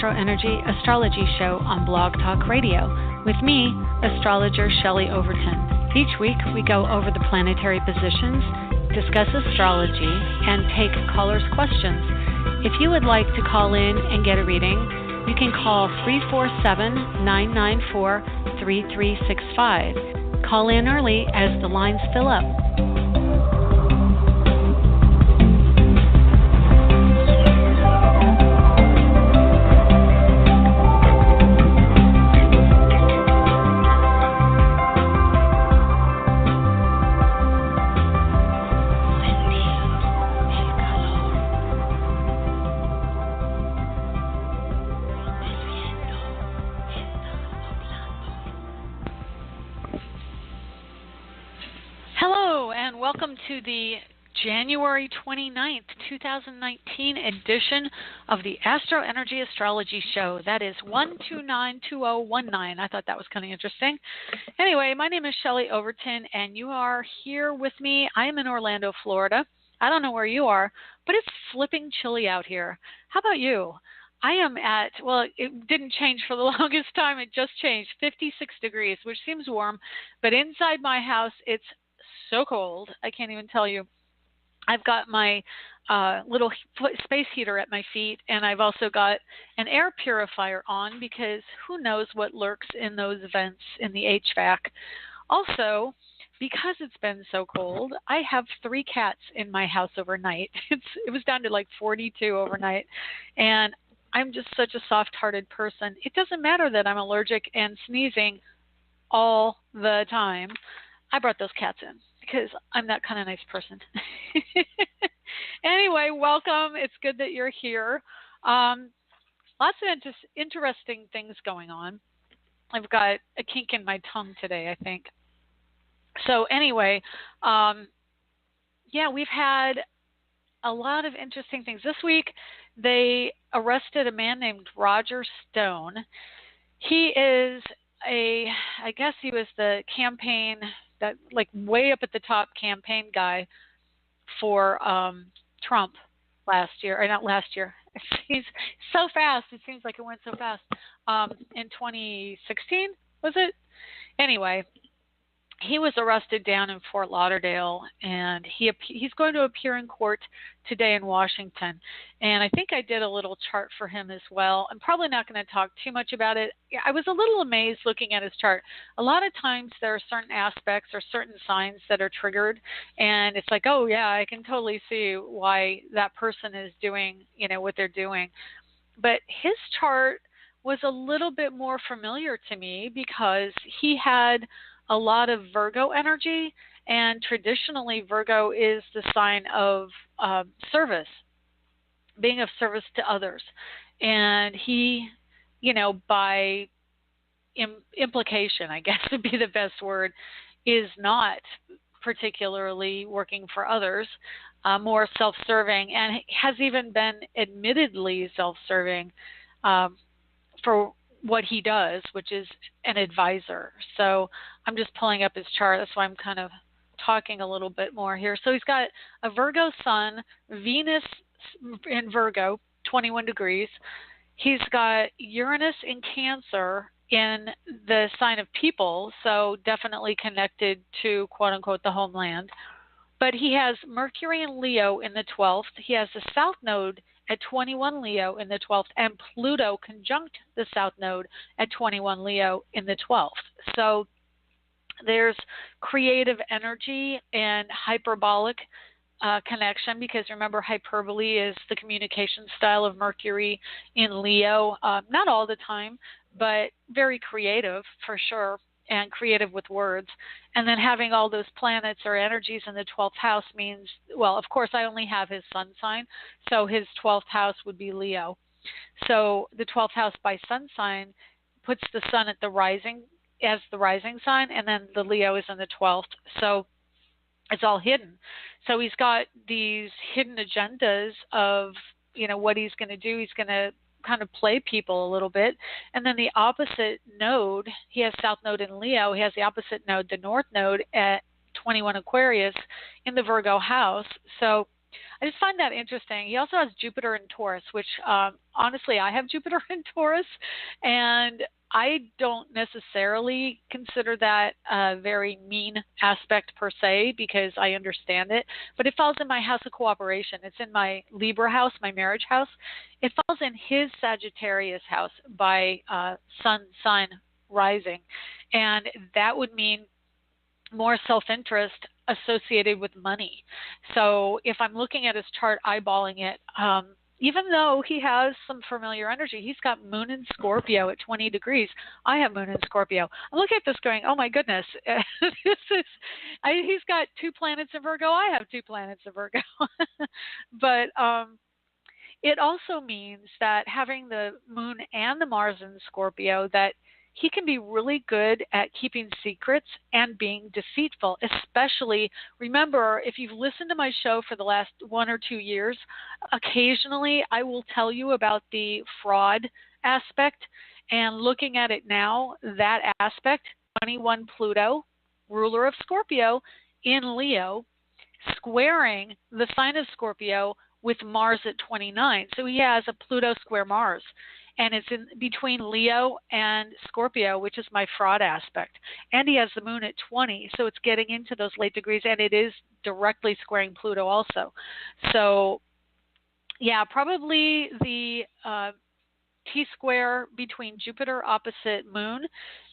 AstroEnergy Astrology Show on Blog Talk Radio with me, Astrologer Shelley Overton. Each week we go over the planetary positions, discuss astrology, and take callers' questions. If you would like to call in and get a reading, you can call 347-994-3365. Call in early as the lines fill up. Welcome to the January 29th, 2019 edition of the AstroEnergy Astrology Show. That is 1292019. I thought that was kind of interesting. Anyway, my name is Shelley Overton, and you are here with me. I am in Orlando, Florida. I don't know where you are, but it's flipping chilly out here. How about you? I am at, well, it didn't change for the longest time. It just changed, 56 degrees, which seems warm. But inside my house, it's so cold. I can't even tell you. I've got my little space heater at my feet, and I've also got an air purifier on because who knows what lurks in those vents in the HVAC. Also, because it's been so cold, I have 3 cats in my house overnight. It was down to like 42 overnight, and I'm just such a soft-hearted person. It doesn't matter that I'm allergic and sneezing all the time. I brought those cats in because I'm that kind of nice person. Anyway, welcome. It's good that you're here. Lots of interesting things going on. I've got a kink in my tongue today, I think. So anyway, we've had a lot of interesting things. This week, they arrested a man named Roger Stone. He is I guess he was the campaign, that like way up at the top campaign guy for Trump last year, or not last year. He's so fast. It seems like it went so fast. In 2016, was it? Anyway, he was arrested down in Fort Lauderdale, and he's going to appear in court today in Washington. And I think I did a little chart for him as well. I'm probably not going to talk too much about it. I was a little amazed looking at his chart. A lot of times there are certain aspects or certain signs that are triggered, and it's like, oh yeah, I can totally see why that person is doing, what they're doing. But his chart was a little bit more familiar to me because he had a lot of Virgo energy, and traditionally Virgo is the sign of service, being of service to others. And he, by implication, I guess would be the best word, is not particularly working for others, more self-serving, and has even been admittedly self-serving for what he does, which is an advisor. So I'm just pulling up his chart. That's why I'm kind of talking a little bit more here. So he's got a Virgo sun, Venus in Virgo, 21 degrees. He's got Uranus in Cancer in the sign of people, so definitely connected to, quote unquote, the homeland. But he has Mercury in Leo in the 12th. He has the South Node at 21 Leo in the 12th, and Pluto conjunct the South Node at 21 Leo in the 12th. So there's creative energy and hyperbolic connection, because remember, hyperbole is the communication style of Mercury in Leo. Not all the time, but very creative for sure, and creative with words. And then having all those planets or energies in the 12th house means, well, of course, I only have his sun sign, so his 12th house would be Leo. So the 12th house by sun sign puts the sun at the rising, as the rising sign, and then the Leo is in the 12th. So it's all hidden. So he's got these hidden agendas of, what he's going to do. He's going to kind of play people a little bit. And then the opposite node, he has South Node in Leo. He has the opposite node, the North Node, at 21 Aquarius in the Virgo house. So I just find that interesting. He also has Jupiter in Taurus, which honestly, I have Jupiter in Taurus, and I don't necessarily consider that a very mean aspect per se because I understand it, but it falls in my house of cooperation. It's in my Libra house, my marriage house. It falls in his Sagittarius house by sun sign rising, and that would mean more self-interest associated with money. So if I'm looking at his chart, eyeballing it, even though he has some familiar energy, he's got Moon in Scorpio at 20 degrees. I have Moon in Scorpio. I'm looking at this going, oh my goodness, he's got 2 planets in Virgo. I have 2 planets in Virgo. But it also means that having the Moon and the Mars in Scorpio, that he can be really good at keeping secrets and being deceitful, especially, remember, if you've listened to my show for the last 1 or 2 years, occasionally I will tell you about the fraud aspect. And looking at it now, that aspect, 21 Pluto, ruler of Scorpio, in Leo, squaring the sign of Scorpio with Mars at 29. So he has a Pluto square Mars. And it's in between Leo and Scorpio, which is my fraud aspect. And he has the Moon at 20, so it's getting into those late degrees, and it is directly squaring Pluto also. So, yeah, probably the T-square between Jupiter opposite Moon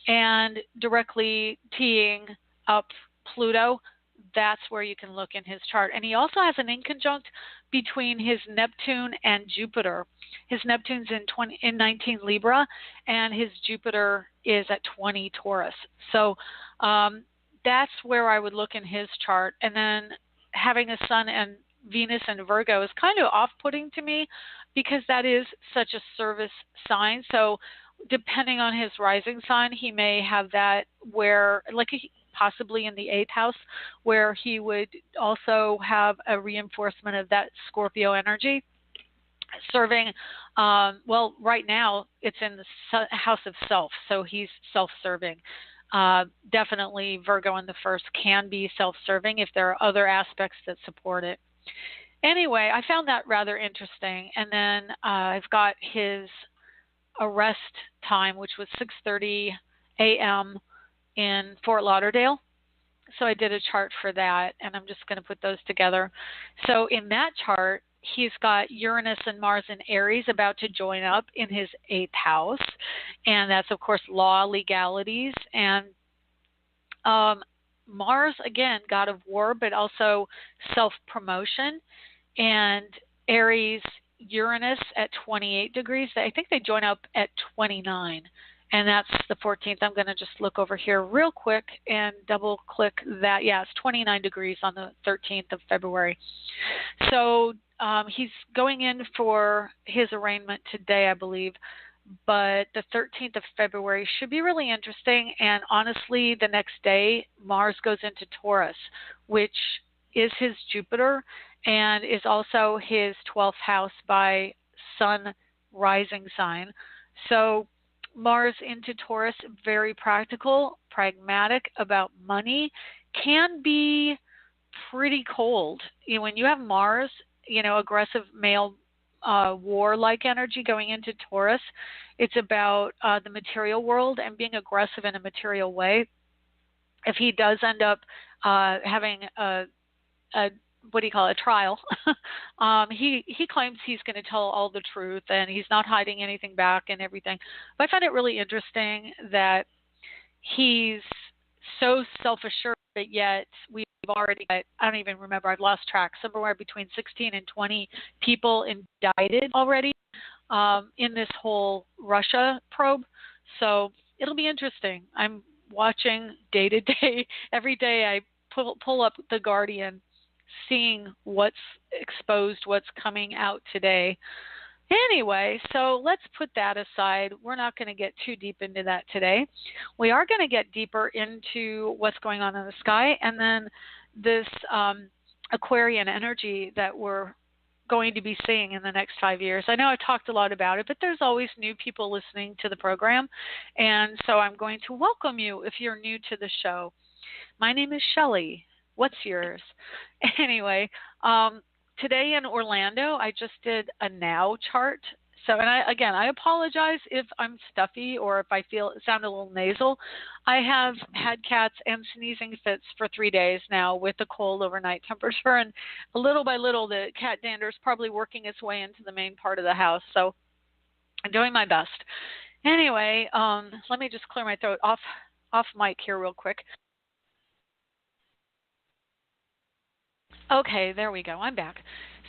and directly teeing up Pluto. That's where you can look in his chart. And he also has an inconjunct between his Neptune and Jupiter. His Neptune's in 19 Libra, and his Jupiter is at 20 Taurus. So that's where I would look in his chart. And then having a Sun and Venus and Virgo is kind of off-putting to me because that is such a service sign. So depending on his rising sign, he may have that where, like possibly in the 8th house, where he would also have a reinforcement of that Scorpio energy serving. Well, right now it's in the house of self, so he's self-serving. Definitely Virgo in the 1st can be self-serving if there are other aspects that support it. Anyway, I found that rather interesting. And then I've got his arrest time, which was 6:30 a.m. in Fort Lauderdale. So I did a chart for that, and I'm just going to put those together. So in that chart, he's got Uranus and Mars in Aries about to join up in his 8th house. And that's, of course, law, legalities. And Mars, again, god of war, but also self-promotion. And Aries, Uranus at 28 degrees. I think they join up at 29. And that's the 14th. I'm going to just look over here real quick and double click that. Yeah, it's 29 degrees on the 13th of February. So he's going in for his arraignment today, I believe. But the 13th of February should be really interesting. And honestly, the next day, Mars goes into Taurus, which is his Jupiter and is also his 12th house by Sun rising sign. So Mars into Taurus, very practical, pragmatic about money, can be pretty cold. You know, when you have Mars, you know, aggressive male war-like energy going into Taurus, it's about the material world and being aggressive in a material way. If he does end up having a what do you call it, a trial, he claims he's going to tell all the truth and he's not hiding anything back and everything. But I find it really interesting that he's so self-assured, but yet we've already got, I don't even remember, I've lost track, somewhere between 16 and 20 people indicted already in this whole Russia probe. So it'll be interesting. I'm watching day to day. Every day I pull up The Guardian, seeing what's exposed, what's coming out today. Anyway, so let's put that aside. We're not going to get too deep into that today. We are going to get deeper into what's going on in the sky, and then this Aquarian energy that we're going to be seeing in the next 5 years. I know I've talked a lot about it, but there's always new people listening to the program, and so I'm going to welcome you if you're new to the show. My name is Shelley. What's yours? Anyway, today in Orlando, I just did a now chart. So, and I apologize if I'm stuffy or if I sound a little nasal. I have had cats and sneezing fits for 3 days now with the cold overnight temperature, and little by little, the cat dander is probably working its way into the main part of the house. So, I'm doing my best. Anyway, let me just clear my throat off mic here real quick. Okay, there we go. I'm back.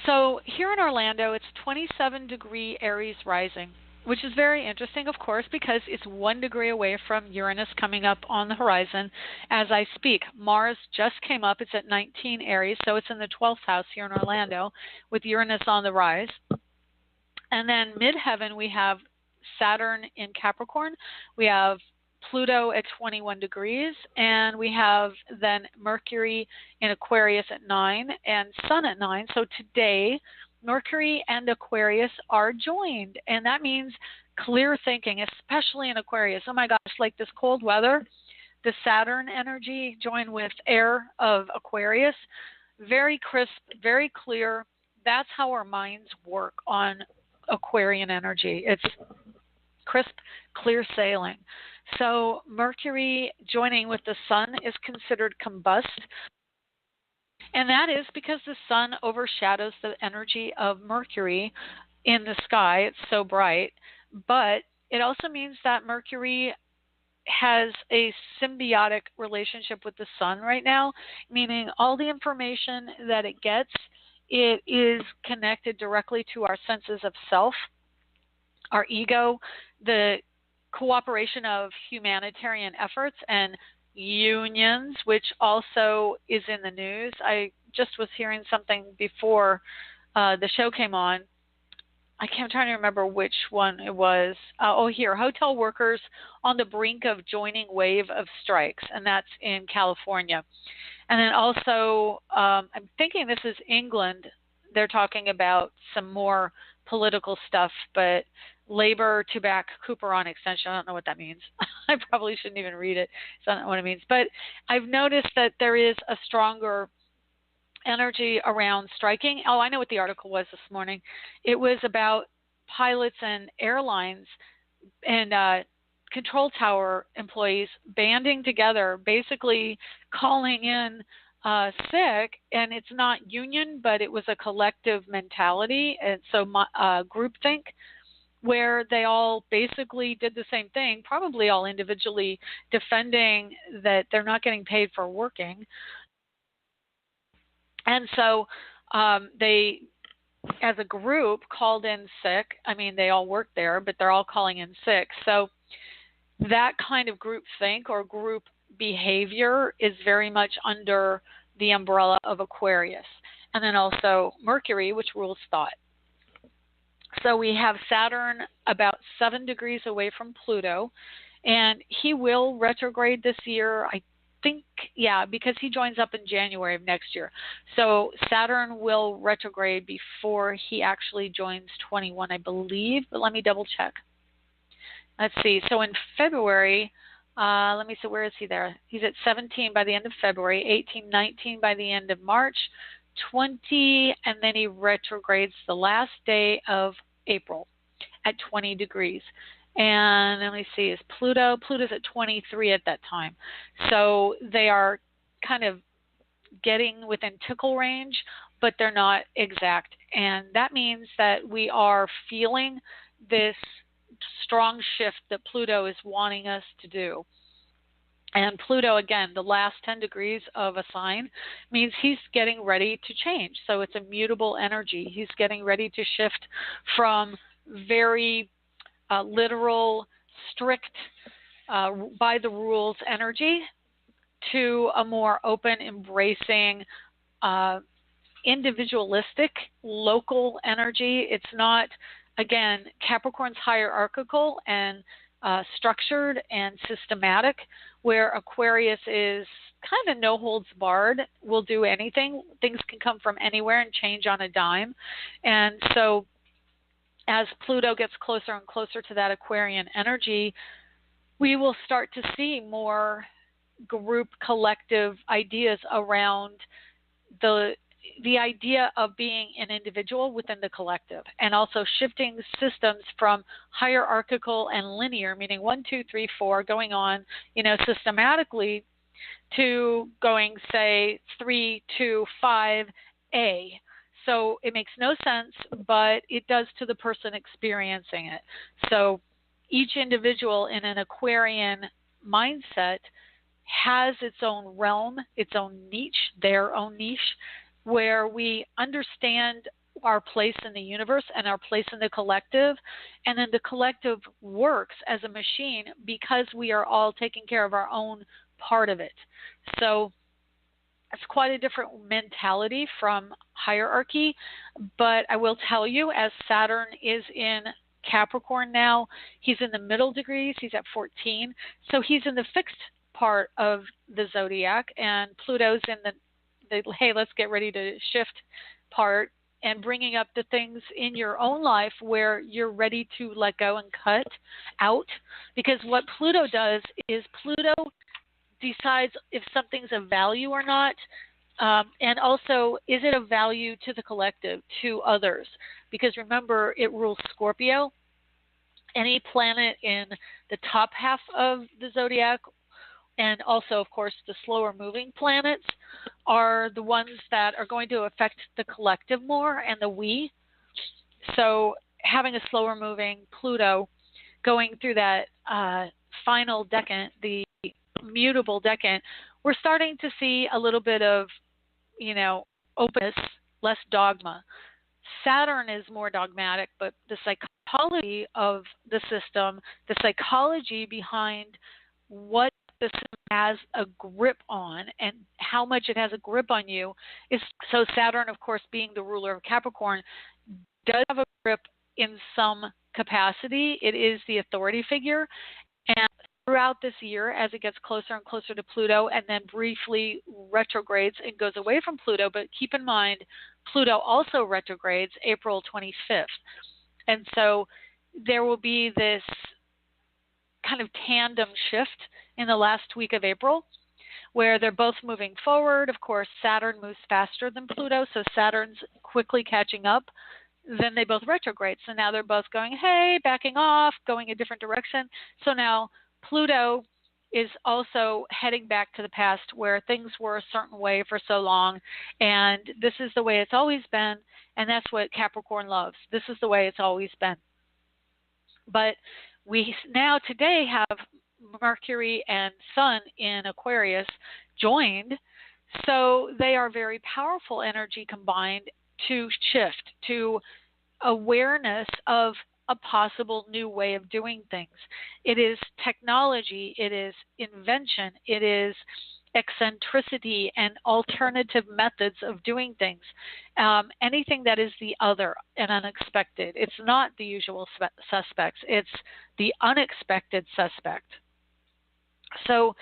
So here in Orlando, it's 27-degree Aries rising, which is very interesting, of course, because it's 1 degree away from Uranus coming up on the horizon as I speak. Mars just came up. It's at 19 Aries, so it's in the 12th house here in Orlando with Uranus on the rise. And then midheaven, we have Saturn in Capricorn. We have Pluto at 21 degrees, and we have then Mercury in Aquarius at 9 and Sun at 9. So today, Mercury and Aquarius are joined, and that means clear thinking, especially in Aquarius. Oh my gosh, like this cold weather, the Saturn energy joined with air of Aquarius, very crisp, very clear. That's how our minds work on Aquarian energy. It's crisp, clear sailing. So Mercury joining with the Sun is considered combust. And that is because the Sun overshadows the energy of Mercury in the sky. It's so bright. But it also means that Mercury has a symbiotic relationship with the Sun right now, meaning all the information that it gets, it is connected directly to our senses of self, our ego, the cooperation of humanitarian efforts and unions, which also is in the news. I just was hearing something before the show came on. I'm trying to remember which one it was. Here, hotel workers on the brink of joining wave of strikes, and that's in California. And then also, I'm thinking this is England. They're talking about some more political stuff, but labor to back Cooper on extension. I don't know what that means. I probably shouldn't even read it. So I don't know what it means. But I've noticed that there is a stronger energy around striking. Oh, I know what the article was this morning. It was about pilots and airlines and control tower employees banding together, basically calling in sick, and it's not union, but it was a collective mentality, and so groupthink, where they all basically did the same thing, probably all individually defending that they're not getting paid for working. And so they, as a group, called in sick. I mean, they all work there, but they're all calling in sick. So that kind of group think or group behavior is very much under the umbrella of Aquarius. And then also Mercury, which rules thought. So we have Saturn about 7 degrees away from Pluto, and he will retrograde this year, I think, because he joins up in January of next year. So Saturn will retrograde before he actually joins 21, I believe, but let me double check. Let's see. So in February, let me see, where is he there? He's at 17 by the end of February, 18, 19 by the end of March, 20, and then he retrogrades the last day of April at 20 degrees. And let me see, is Pluto's at 23 at that time. So they are kind of getting within tickle range, but they're not exact. And that means that we are feeling this strong shift that Pluto is wanting us to do. And Pluto, again, the last 10 degrees of a sign means he's getting ready to change. So it's a mutable energy. He's getting ready to shift from very literal, strict, by the rules energy to a more open, embracing, individualistic, local energy. It's not, again, Capricorn's hierarchical and structured and systematic, where Aquarius is kind of no holds barred, will do anything. Things can come from anywhere and change on a dime. And so as Pluto gets closer and closer to that Aquarian energy, we will start to see more group collective ideas around the the idea of being an individual within the collective, and also shifting systems from hierarchical and linear, meaning 1, 2, 3, 4, going on, systematically, to going, say, 3, 2, 5A. So it makes no sense, but it does to the person experiencing it. So each individual in an Aquarian mindset has its own realm, its own niche, their own niche, where we understand our place in the universe and our place in the collective, and then the collective works as a machine because we are all taking care of our own part of it. So it's quite a different mentality from hierarchy, but I will tell you, as Saturn is in Capricorn now, he's in the middle degrees, he's at 14, so he's in the fixed part of the zodiac, and Pluto's in the hey, let's get ready to shift part, and bringing up the things in your own life where you're ready to let go and cut out. Because what Pluto does is Pluto decides if something's of value or not, and also, is it of value to the collective, to others? Because remember, it rules Scorpio. Any planet in the top half of the zodiac, and also, of course, the slower moving planets, are the ones that are going to affect the collective more and the we. So having a slower moving Pluto going through that final decan, the mutable decan, we're starting to see a little bit of, openness, less dogma. Saturn is more dogmatic, but the psychology of the system, the psychology behind what the system has a grip on and how much it has a grip on you is, so Saturn, of course, being the ruler of Capricorn, does have a grip in some capacity. It is the authority figure. And throughout this year, as it gets closer and closer to Pluto, and then briefly retrogrades and goes away from Pluto, but keep in mind, Pluto also retrogrades April 25th. And so there will be this kind of tandem shift in the last week of April, where they're both moving forward. Of course, Saturn moves faster than Pluto, so Saturn's quickly catching up. Then they both retrograde. So now they're both going, hey, backing off, going a different direction. So now Pluto is also heading back to the past, where things were a certain way for so long, and this is the way it's always been, and that's what Capricorn loves. This is the way it's always been. But we now today have Mercury and Sun in Aquarius joined, so they are very powerful energy combined to shift to awareness of a possible new way of doing things. It is technology, it is invention, it is eccentricity and alternative methods of doing things. Anything that is the other and unexpected. It's not the usual suspects, it's the unexpected suspect. So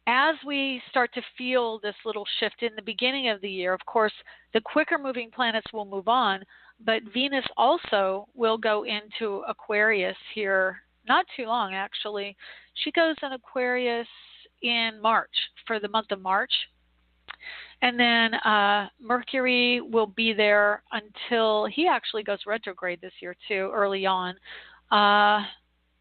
as we start to feel this little shift in the beginning of the year, of course, the quicker moving planets will move on, but Venus also will go into Aquarius here, not too long actually. She goes in Aquarius in March, for the month of March. And then Mercury will be there until he actually goes retrograde this year too, early on.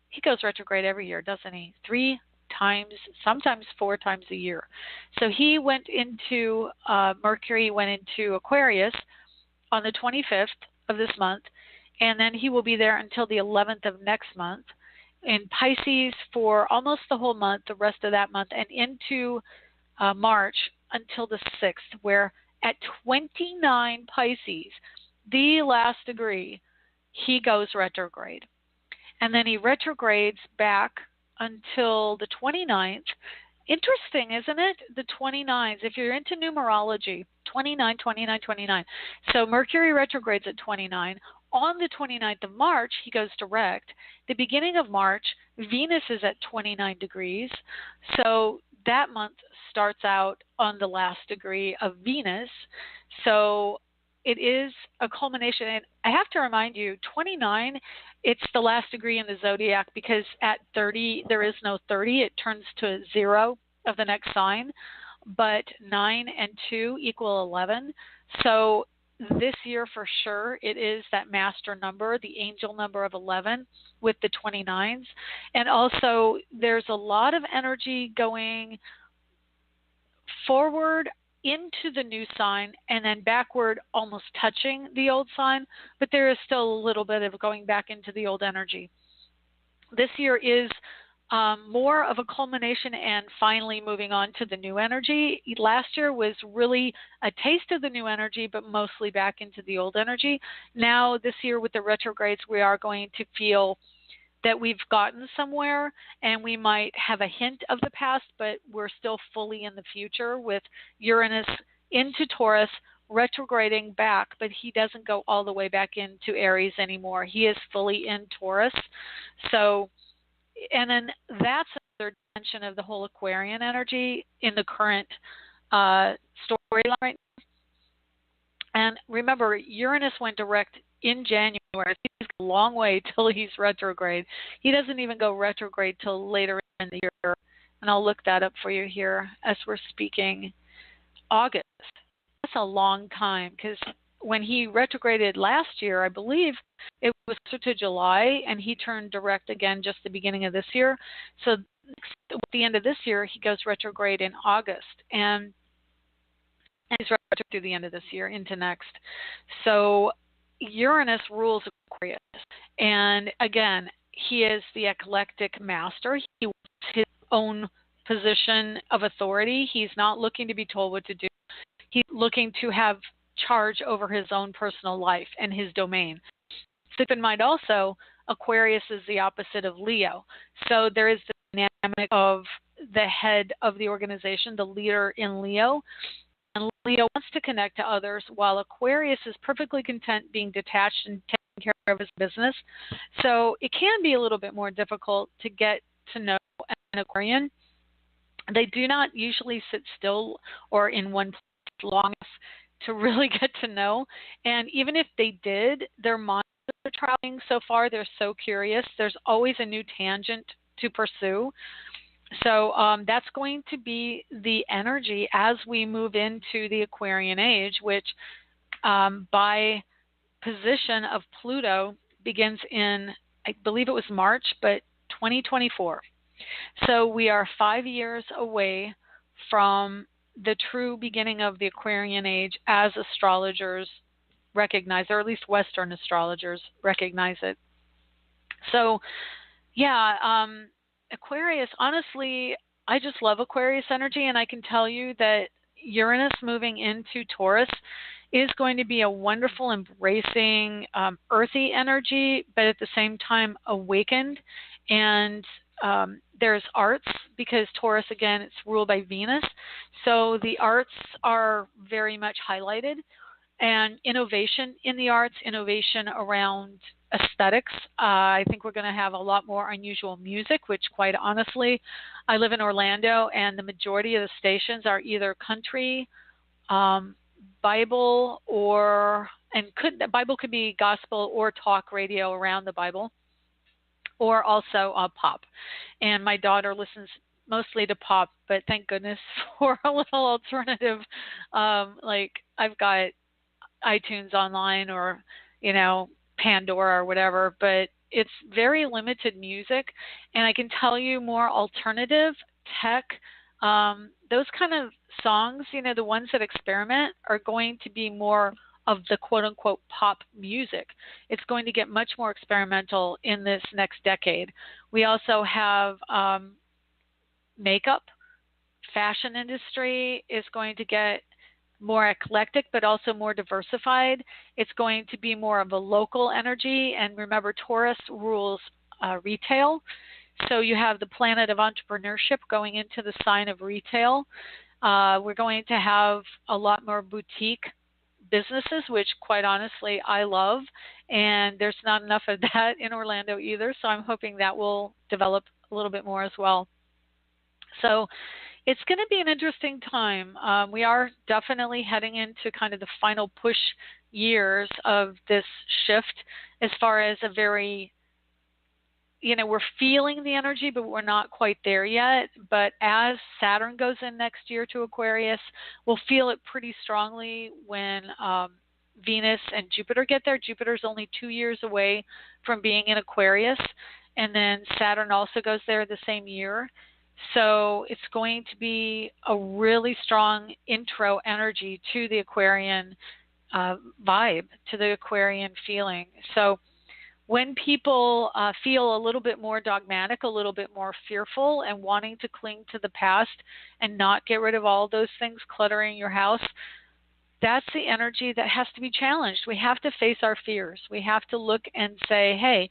He goes retrograde every year, doesn't he? 3 times, sometimes 4 times a year. So he went into, Mercury went into Aquarius on the 25th of this month, and then he will be there until the 11th of next month, in Pisces for almost the whole month, the rest of that month, and into March until the 6th, where at 29 Pisces, the last degree, he goes retrograde. And then he retrogrades back until the 29th. Interesting, isn't it? The 29s. If you're into numerology, 29, 29, 29. So Mercury retrogrades at 29. On the 29th of March, he goes direct. The beginning of March, Venus is at 29 degrees. So that month starts out on the last degree of Venus. So it is a culmination. And I have to remind you, 29, it's the last degree in the zodiac, because at 30, there is no 30. It turns to 0 of the next sign. But 9 and 2 equal 11. So this year for sure, it is that master number, the angel number of 11 with the 29s. And also there's a lot of energy going forward into the new sign and then backward, almost touching the old sign, but there is still a little bit of going back into the old energy. This year is more of a culmination and finally moving on to the new energy. Last year was really a taste of the new energy, but mostly back into the old energy. Now, this year with the retrogrades, we are going to feel that we've gotten somewhere, and we might have a hint of the past, but we're still fully in the future with Uranus into Taurus, retrograding back, but he doesn't go all the way back into Aries anymore. He is fully in Taurus. So, and then that's another dimension of the whole Aquarian energy in the current storyline right now. And remember, Uranus went direct in January. He's a long way till he's retrograde. He doesn't even go retrograde till later in the year. And I'll look that up for you here as we're speaking. August. That's a long time, because when he retrograded last year, I believe it was closer to July, and he turned direct again just the beginning of this year. So at the end of this year, he goes retrograde in August. And he's retrograde through the end of this year into next. So Uranus rules Aquarius. And again, he is the eclectic master. He wants his own position of authority. He's not looking to be told what to do. He's looking to have charge over his own personal life and his domain. Keep in mind also, Aquarius is the opposite of Leo. So there is the dynamic of the head of the organization, the leader in Leo. And Leo wants to connect to others, while Aquarius is perfectly content being detached and taking care of his business. So it can be a little bit more difficult to get to know an Aquarian. They do not usually sit still or in one place long enough to really get to know. And even if they did, their minds are traveling so far. They're so curious. There's always a new tangent to pursue. So that's going to be the energy as we move into the Aquarian age, which by position of Pluto begins in, I believe it was March, but 2024. So we are 5 years away from the true beginning of the Aquarian age as astrologers recognize, or at least Western astrologers recognize it. So, yeah, Aquarius, honestly, I just love Aquarius energy, and I can tell you that Uranus moving into Taurus is going to be a wonderful, embracing, earthy energy, but at the same time awakened. And there's arts, because Taurus, again, it's ruled by Venus. So the arts are very much highlighted. And innovation in the arts, innovation around aesthetics. I think we're going to have a lot more unusual music, which quite honestly, I live in Orlando, and the majority of the stations are either country, Bible, Bible could be gospel or talk radio around the Bible, or also pop. And my daughter listens mostly to pop, but thank goodness for a little alternative. Like I've got iTunes online, or Pandora or whatever, but it's very limited music. And I can tell you, more alternative tech, those kind of songs, the ones that experiment, are going to be more of the quote-unquote pop music. It's going to get much more experimental in this next decade. We also have makeup. Fashion industry is going to get more eclectic, but also more diversified. It's going to be more of a local energy. And remember, Taurus rules retail. So you have the planet of entrepreneurship going into the sign of retail. We're going to have a lot more boutique businesses, which quite honestly I love. And there's not enough of that in Orlando either. So I'm hoping that will develop a little bit more as well. So it's going to be an interesting time. We are definitely heading into kind of the final push years of this shift, as far as a very we're feeling the energy, but we're not quite there yet. But as Saturn goes in next year to Aquarius, we'll feel it pretty strongly when Venus and Jupiter get there. Jupiter's only 2 years away from being in Aquarius, and then Saturn also goes there the same year. So it's going to be a really strong intro energy to the Aquarian vibe, to the Aquarian feeling. So when people feel a little bit more dogmatic, a little bit more fearful, and wanting to cling to the past and not get rid of all those things cluttering your house, that's the energy that has to be challenged. We have to face our fears. We have to look and say, hey,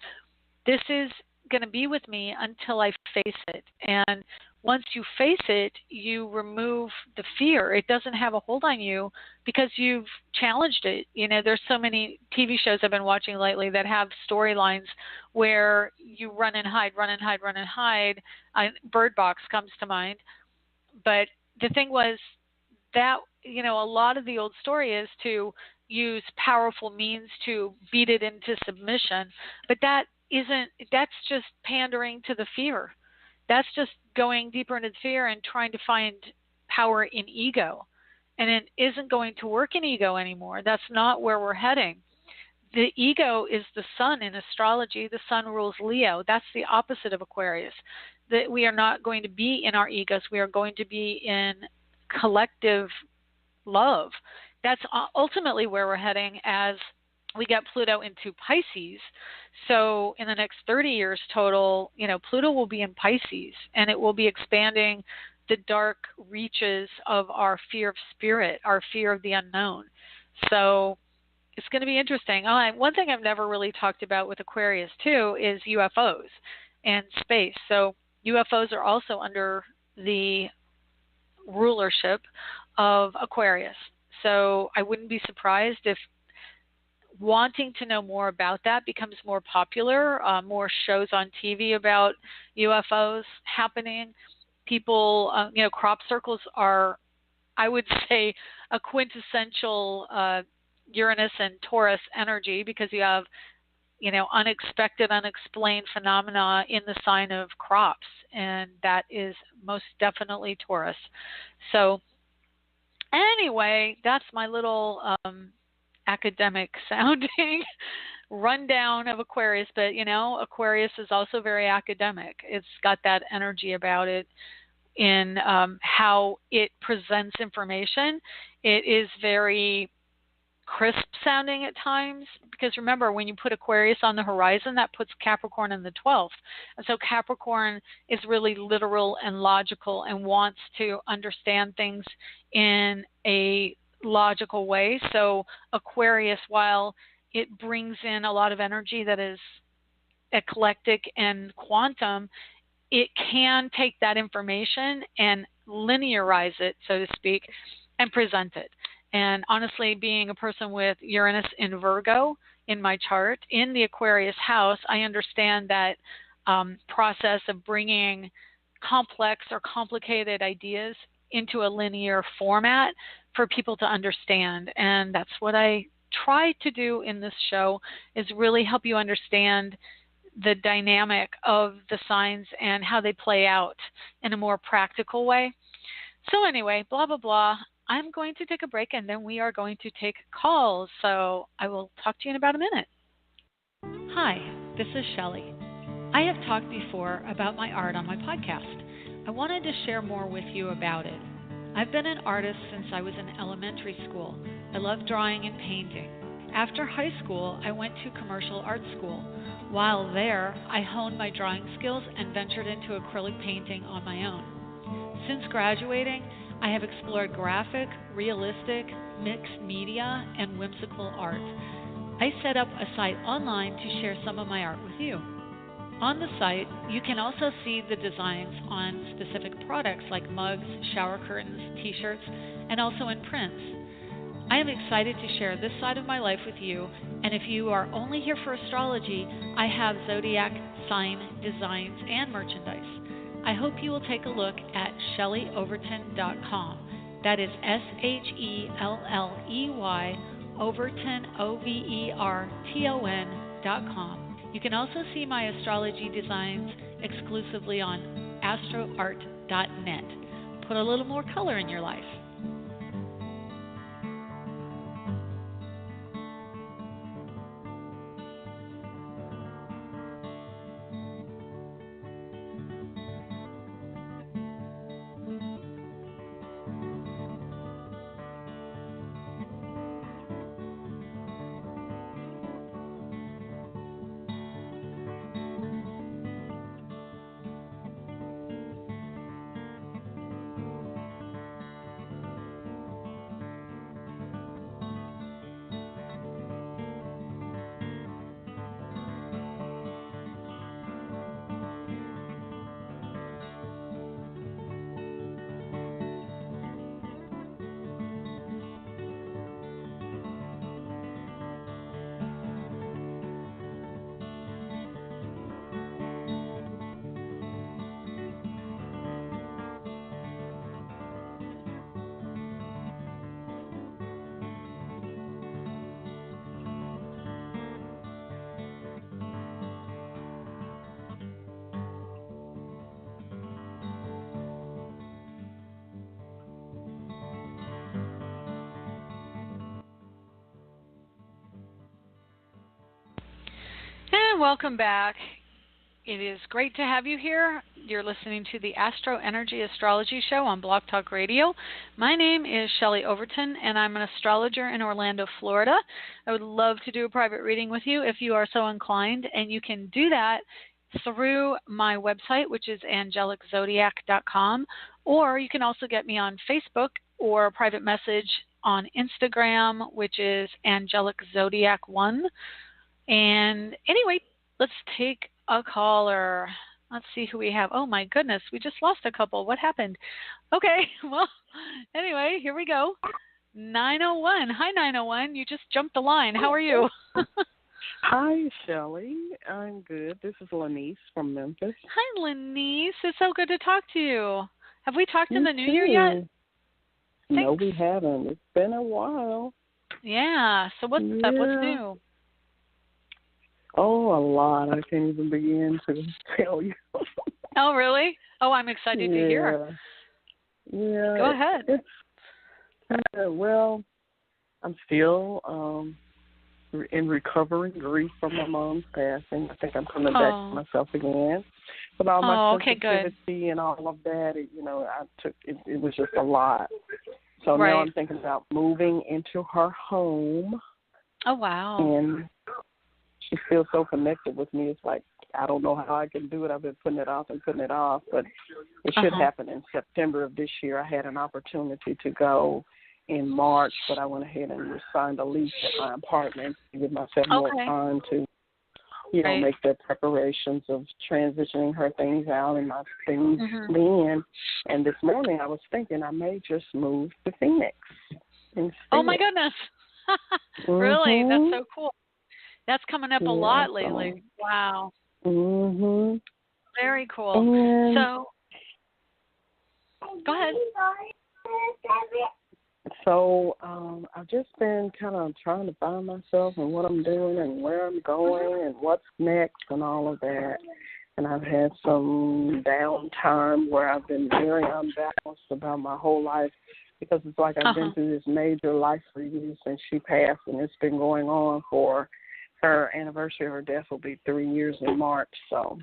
this is going to be with me until I face it. And once you face it, you remove the fear. It doesn't have a hold on you because you've challenged it. There's so many TV shows I've been watching lately that have storylines where you run and hide, run and hide, run and hide. Bird Box comes to mind. But the thing was that, a lot of the old story is to use powerful means to beat it into submission. But that's just pandering to the fear. That's just going deeper into fear and trying to find power in ego. And it isn't going to work in ego anymore. That's not where we're heading. The ego is the sun in astrology. The sun rules Leo. That's the opposite of Aquarius. That we are not going to be in our egos. We are going to be in collective love. That's ultimately where we're heading as we get Pluto into Pisces. So in the next 30 years total, Pluto will be in Pisces, and it will be expanding the dark reaches of our fear of spirit, our fear of the unknown. So it's going to be interesting. One thing I've never really talked about with Aquarius too is UFOs and space. So UFOs are also under the rulership of Aquarius. So I wouldn't be surprised if wanting to know more about that becomes more popular, more shows on TV about UFOs happening. People, crop circles are, I would say, a quintessential Uranus and Taurus energy, because you have, unexpected, unexplained phenomena in the sign of crops, and that is most definitely Taurus. So anyway, that's my little academic sounding rundown of Aquarius. But Aquarius is also very academic. It's got that energy about it in how it presents information. It is very crisp sounding at times, because remember, when you put Aquarius on the horizon, that puts Capricorn in the 12th. And so Capricorn is really literal and logical and wants to understand things in a logical way. So Aquarius, while it brings in a lot of energy that is eclectic and quantum, it can take that information and linearize it, so to speak, and present it. And honestly, being a person with Uranus in Virgo in my chart, in the Aquarius house, I understand that process of bringing complex or complicated ideas into a linear format for people to understand. And that's what I try to do in this show, is really help you understand the dynamic of the signs and how they play out in a more practical way. So anyway, blah, blah, blah. I'm going to take a break, and then we are going to take calls. So I will talk to you in about a minute. Hi, this is Shelley. I have talked before about my art on my podcast. I wanted to share more with you about it. I've been an artist since I was in elementary school. I love drawing and painting. After high school, I went to commercial art school. While there, I honed my drawing skills and ventured into acrylic painting on my own. Since graduating, I have explored graphic, realistic, mixed media, and whimsical art. I set up a site online to share some of my art with you. On the site, you can also see the designs on specific products like mugs, shower curtains, t-shirts, and also in prints. I am excited to share this side of my life with you, and if you are only here for astrology, I have zodiac sign designs and merchandise. I hope you will take a look at ShelleyOverton.com. That is SHELLEY Overton, OVERTON.com. You can also see my astrology designs exclusively on astroart.net. Put a little more color in your life. And welcome back. It is great to have you here. You're listening to the AstroEnergy Astrology Show on Blog Talk Radio. My name is Shelley Overton, and I'm an astrologer in Orlando, Florida. I would love to do a private reading with you if you are so inclined, and you can do that through my website, which is angeliczodiac.com, or you can also get me on Facebook or a private message on Instagram, which is angeliczodiac1. And anyway, let's take a caller. Let's see who we have. Oh my goodness, we just lost a couple. What happened? Okay, well, anyway, here we go. 901. Hi, 901. You just jumped the line. How are you? Hi, Shelley. I'm good. This is Lanice from Memphis. Hi, Lanice. It's so good to talk to you. Have we talked in the new year yet? No, we haven't. It's been a while. Yeah. So what's up? What's new? Oh, a lot. I can't even begin to tell you. Oh, really? Oh, I'm excited to hear. Yeah. Go ahead. Well, I'm still in recovering grief from my mom's passing. I think I'm coming back to myself again. But all my sensitivity and all of that, I took it. It was just a lot. So now I'm thinking about moving into her home. Oh, wow. And she feels so connected with me. It's like, I don't know how I can do it. I've been putting it off, but it should happen in September of this year. I had an opportunity to go in March, but I went ahead and signed a lease at my apartment to give myself more time to, make the preparations of transitioning her things out and my things in. And this morning I was thinking I may just move to Phoenix instead. Oh, my goodness. Really? That's so cool. That's coming up a lot lately. Wow. Very cool. And so, go ahead. So I've just been kind of trying to find myself and what I'm doing and where I'm going and what's next and all of that. And I've had some downtime where I've been very unbalanced about my whole life because it's like I've been through this major life review since she passed, and it's been going on for her anniversary of her death will be 3 years in March. So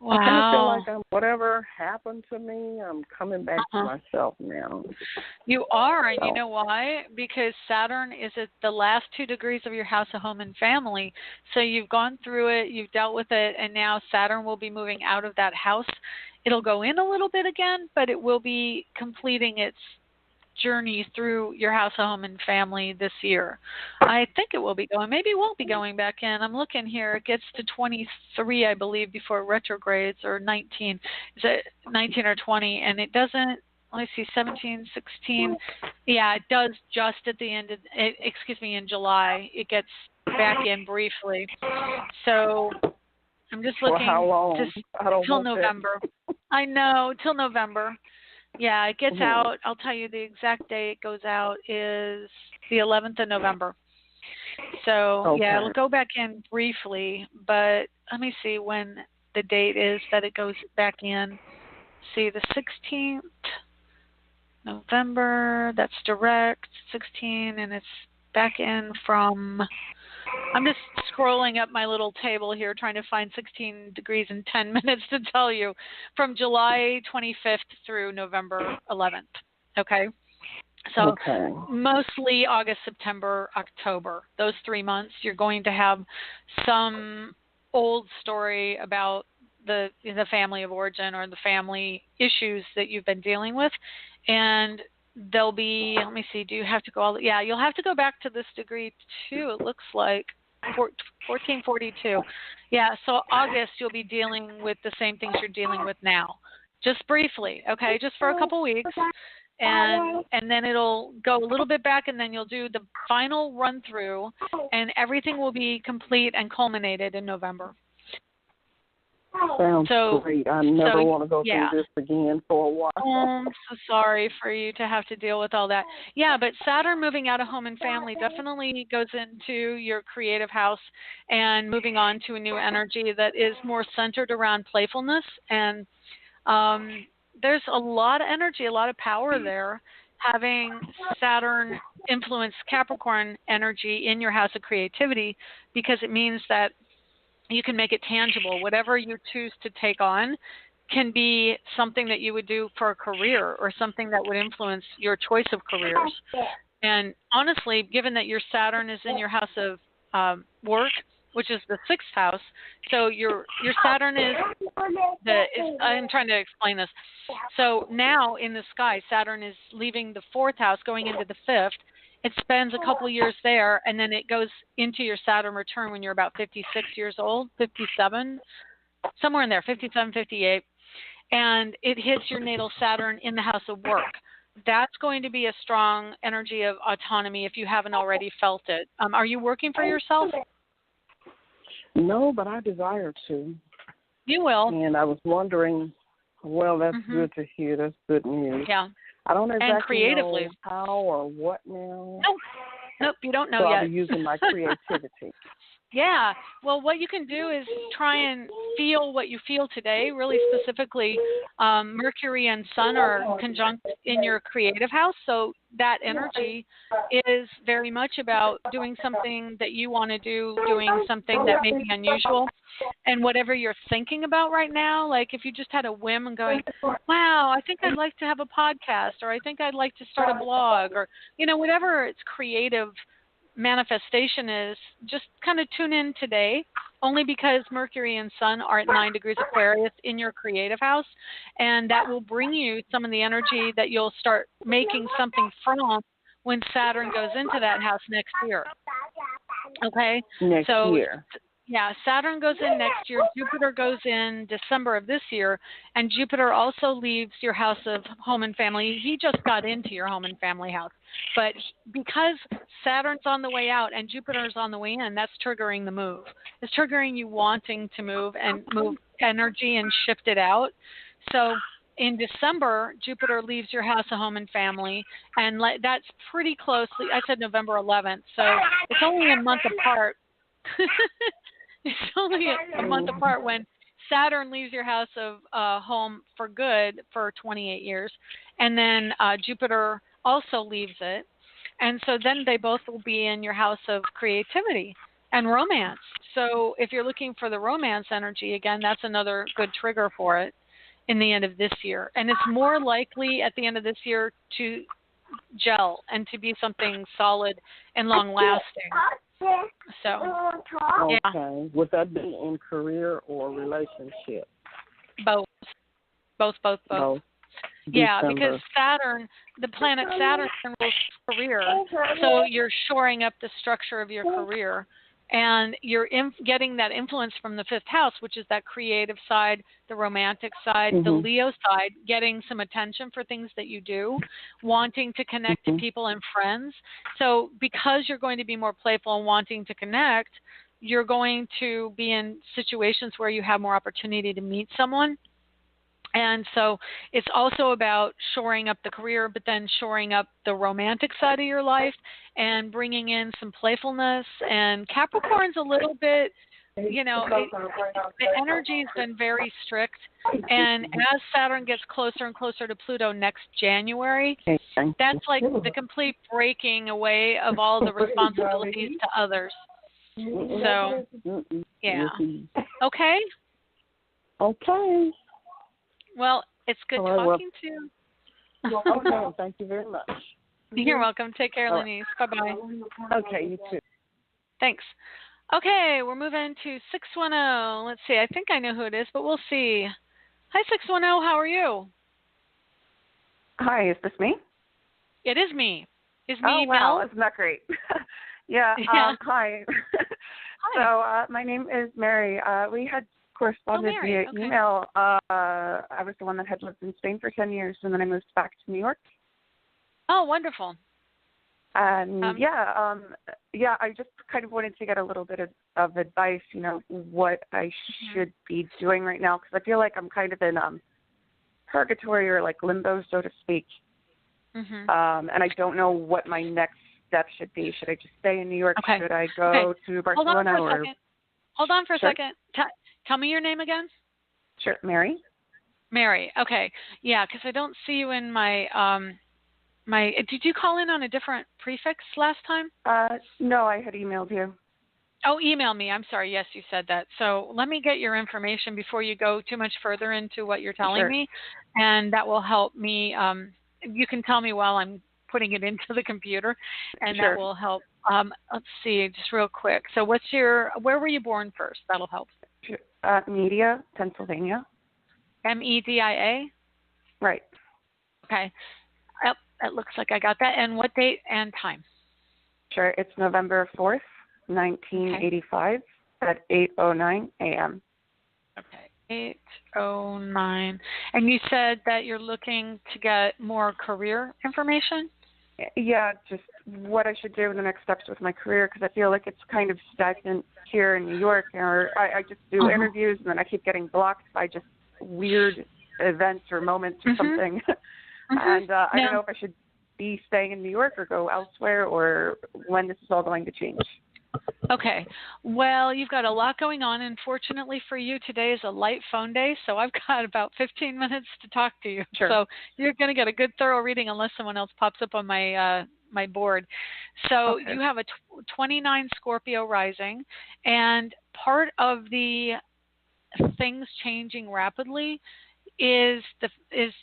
I kind of feel like whatever happened to me, I'm coming back to myself now. You are, and you know why? Because Saturn is at the last 2 degrees of your house of home and family. So you've gone through it, you've dealt with it, and now Saturn will be moving out of that house. It'll go in a little bit again, but it will be completing its journey through your house, home, and family this year. I think it will be going. Maybe it won't be going back in. I'm looking here. It gets to 23, I believe, before it retrogrades, or 19. Is it 19 or 20? And it doesn't, let me see, 17, 16. Yeah, it does just at the end of, in July. It gets back in briefly. So I'm just looking. For how long? Till November. I know, till November. Yeah, it gets out. I'll tell you the exact day it goes out is the 11th of November. So, yeah, it'll go back in briefly, but let me see when the date is that it goes back in. See, the 16th November, that's direct, 16, and it's back in from, I'm just scrolling up my little table here trying to find 16 degrees in 10 minutes to tell you, from July 25th through November 11th. Okay? So mostly August, September, October. Those 3 months, you're going to have some old story about the family of origin or the family issues that you've been dealing with. And there'll be, let me see, do you have to go all, yeah, you'll have to go back to this degree too, it looks like. 1442. Yeah, so August you'll be dealing with the same things you're dealing with now. Just briefly, okay? Just for a couple weeks. And then it'll go a little bit back, and then you'll do the final run through, and everything will be complete and culminated in November. Sounds great. I never want to go through this again for a while. Oh, I'm so sorry for you to have to deal with all that. Yeah, but Saturn moving out of home and family definitely goes into your creative house and moving on to a new energy that is more centered around playfulness. And there's a lot of energy, a lot of power there, having Saturn influence Capricorn energy in your house of creativity, because it means that you can make it tangible. Whatever you choose to take on can be something that you would do for a career or something that would influence your choice of careers. And honestly, given that your Saturn is in your house of work, which is the 6th house, so your Saturn is I'm trying to explain this. So now in the sky, Saturn is leaving the 4th house, going into the 5th. It spends a couple of years there, and then it goes into your Saturn return when you're about 56 years old, 57, somewhere in there, 57, 58. And it hits your natal Saturn in the house of work. That's going to be a strong energy of autonomy if you haven't already felt it. Are you working for yourself? No, but I desire to. You will. And I was wondering, well, that's good to hear. That's good news. Yeah. I don't exactly know creatively. how or what now. Nope, you don't know so yet. I'll be using my creativity. Yeah. Well, what you can do is try and feel what you feel today. Really specifically, Mercury and Sun are conjunct in your creative house. So that energy is very much about doing something that you want to do, doing something that may be unusual. And whatever you're thinking about right now, like if you just had a whim and going, wow, I think I'd like to have a podcast, or I think I'd like to start a blog, or, whatever its creative manifestation is, just kind of tune in today, only because Mercury and Sun are at 9 degrees Aquarius in your creative house, and that will bring you some of the energy that you'll start making something from when Saturn goes into that house next year. Okay? Next year. Yeah, Saturn goes in next year. Jupiter goes in December of this year, and Jupiter also leaves your house of home and family. He just got into your home and family house. But because Saturn's on the way out and Jupiter's on the way in, that's triggering the move. It's triggering you wanting to move and move energy and shift it out. So in December, Jupiter leaves your house of home and family, and that's pretty closely, I said November 11th, so it's only a month apart. It's only a month apart when Saturn leaves your house of home for good for 28 years, and then Jupiter also leaves it, and so then they both will be in your house of creativity and romance. So if you're looking for the romance energy, again, that's another good trigger for it in the end of this year. And it's more likely at the end of this year to gel and to be something solid and long-lasting. So, yeah. Okay. Would that be in career or relationship? Both. Yeah, December. because Saturn, the planet Saturn rules career, so you're shoring up the structure of your career, and you're getting that influence from the 5th house, which is that creative side, the romantic side, the Leo side, getting some attention for things that you do, wanting to connect to people and friends. So because you're going to be more playful and wanting to connect, you're going to be in situations where you have more opportunity to meet someone. And so it's also about shoring up the career, but then shoring up the romantic side of your life and bringing in some playfulness. And Capricorn's a little bit the energy's been very strict, and as Saturn gets closer and closer to Pluto next January, that's like the complete breaking away of all the responsibilities to others. So, yeah. Okay? Okay. Well, it's good talking to you. Okay, thank you very much. You're welcome. Take care, Lenise. Bye-bye. Okay, you too. Thanks. Okay, we're moving to 610. Let's see. I think I know who it is, but we'll see. Hi, 610. How are you? Hi, is this me? It is me. Is me Oh, wow. Mel? Isn't that great? Yeah. Yeah. Hi. Hi. So my name is Mary. We had corresponded via email. I was the one that had lived in Spain for 10 years, and then I moved back to New York. Oh, wonderful. And I just kind of wanted to get a little bit of advice, what I should be doing right now, because I feel like I'm kind of in purgatory or like limbo, so to speak. And I don't know what my next step should be. Should I just stay in New York? Okay. Should I go to Barcelona? Hold on for a second. Tell me your name again. Sure, Mary. Mary. Okay. Yeah, because I don't see you in my Did you call in on a different prefix last time? No, I had emailed you. Oh, email me. I'm sorry. Yes, you said that. So let me get your information before you go too much further into what you're telling me, and that will help me. You can tell me while I'm putting it into the computer, and that will help. Let's see, just real quick. So where were you born first? That'll help. Media, Pennsylvania. Media? Right. Okay. Yep, it looks like I got that. And what date and time? Sure. It's November 4th, 1985 at 8:09 a.m. Okay, 8:09. And you said that you're looking to get more career information? Yeah, just what I should do in the next steps with my career, because I feel like it's kind of stagnant here in New York. Or I just do interviews, and then I keep getting blocked by just weird events or moments or something. And I don't know if I should be staying in New York or go elsewhere, or when this is all going to change. Okay. Well, you've got a lot going on. Unfortunately for you, today is a light phone day, so I've got about 15 minutes to talk to you. Sure. So you're going to get a good, thorough reading unless someone else pops up on my my board. So you have a 29 Scorpio rising, and part of the things changing rapidly is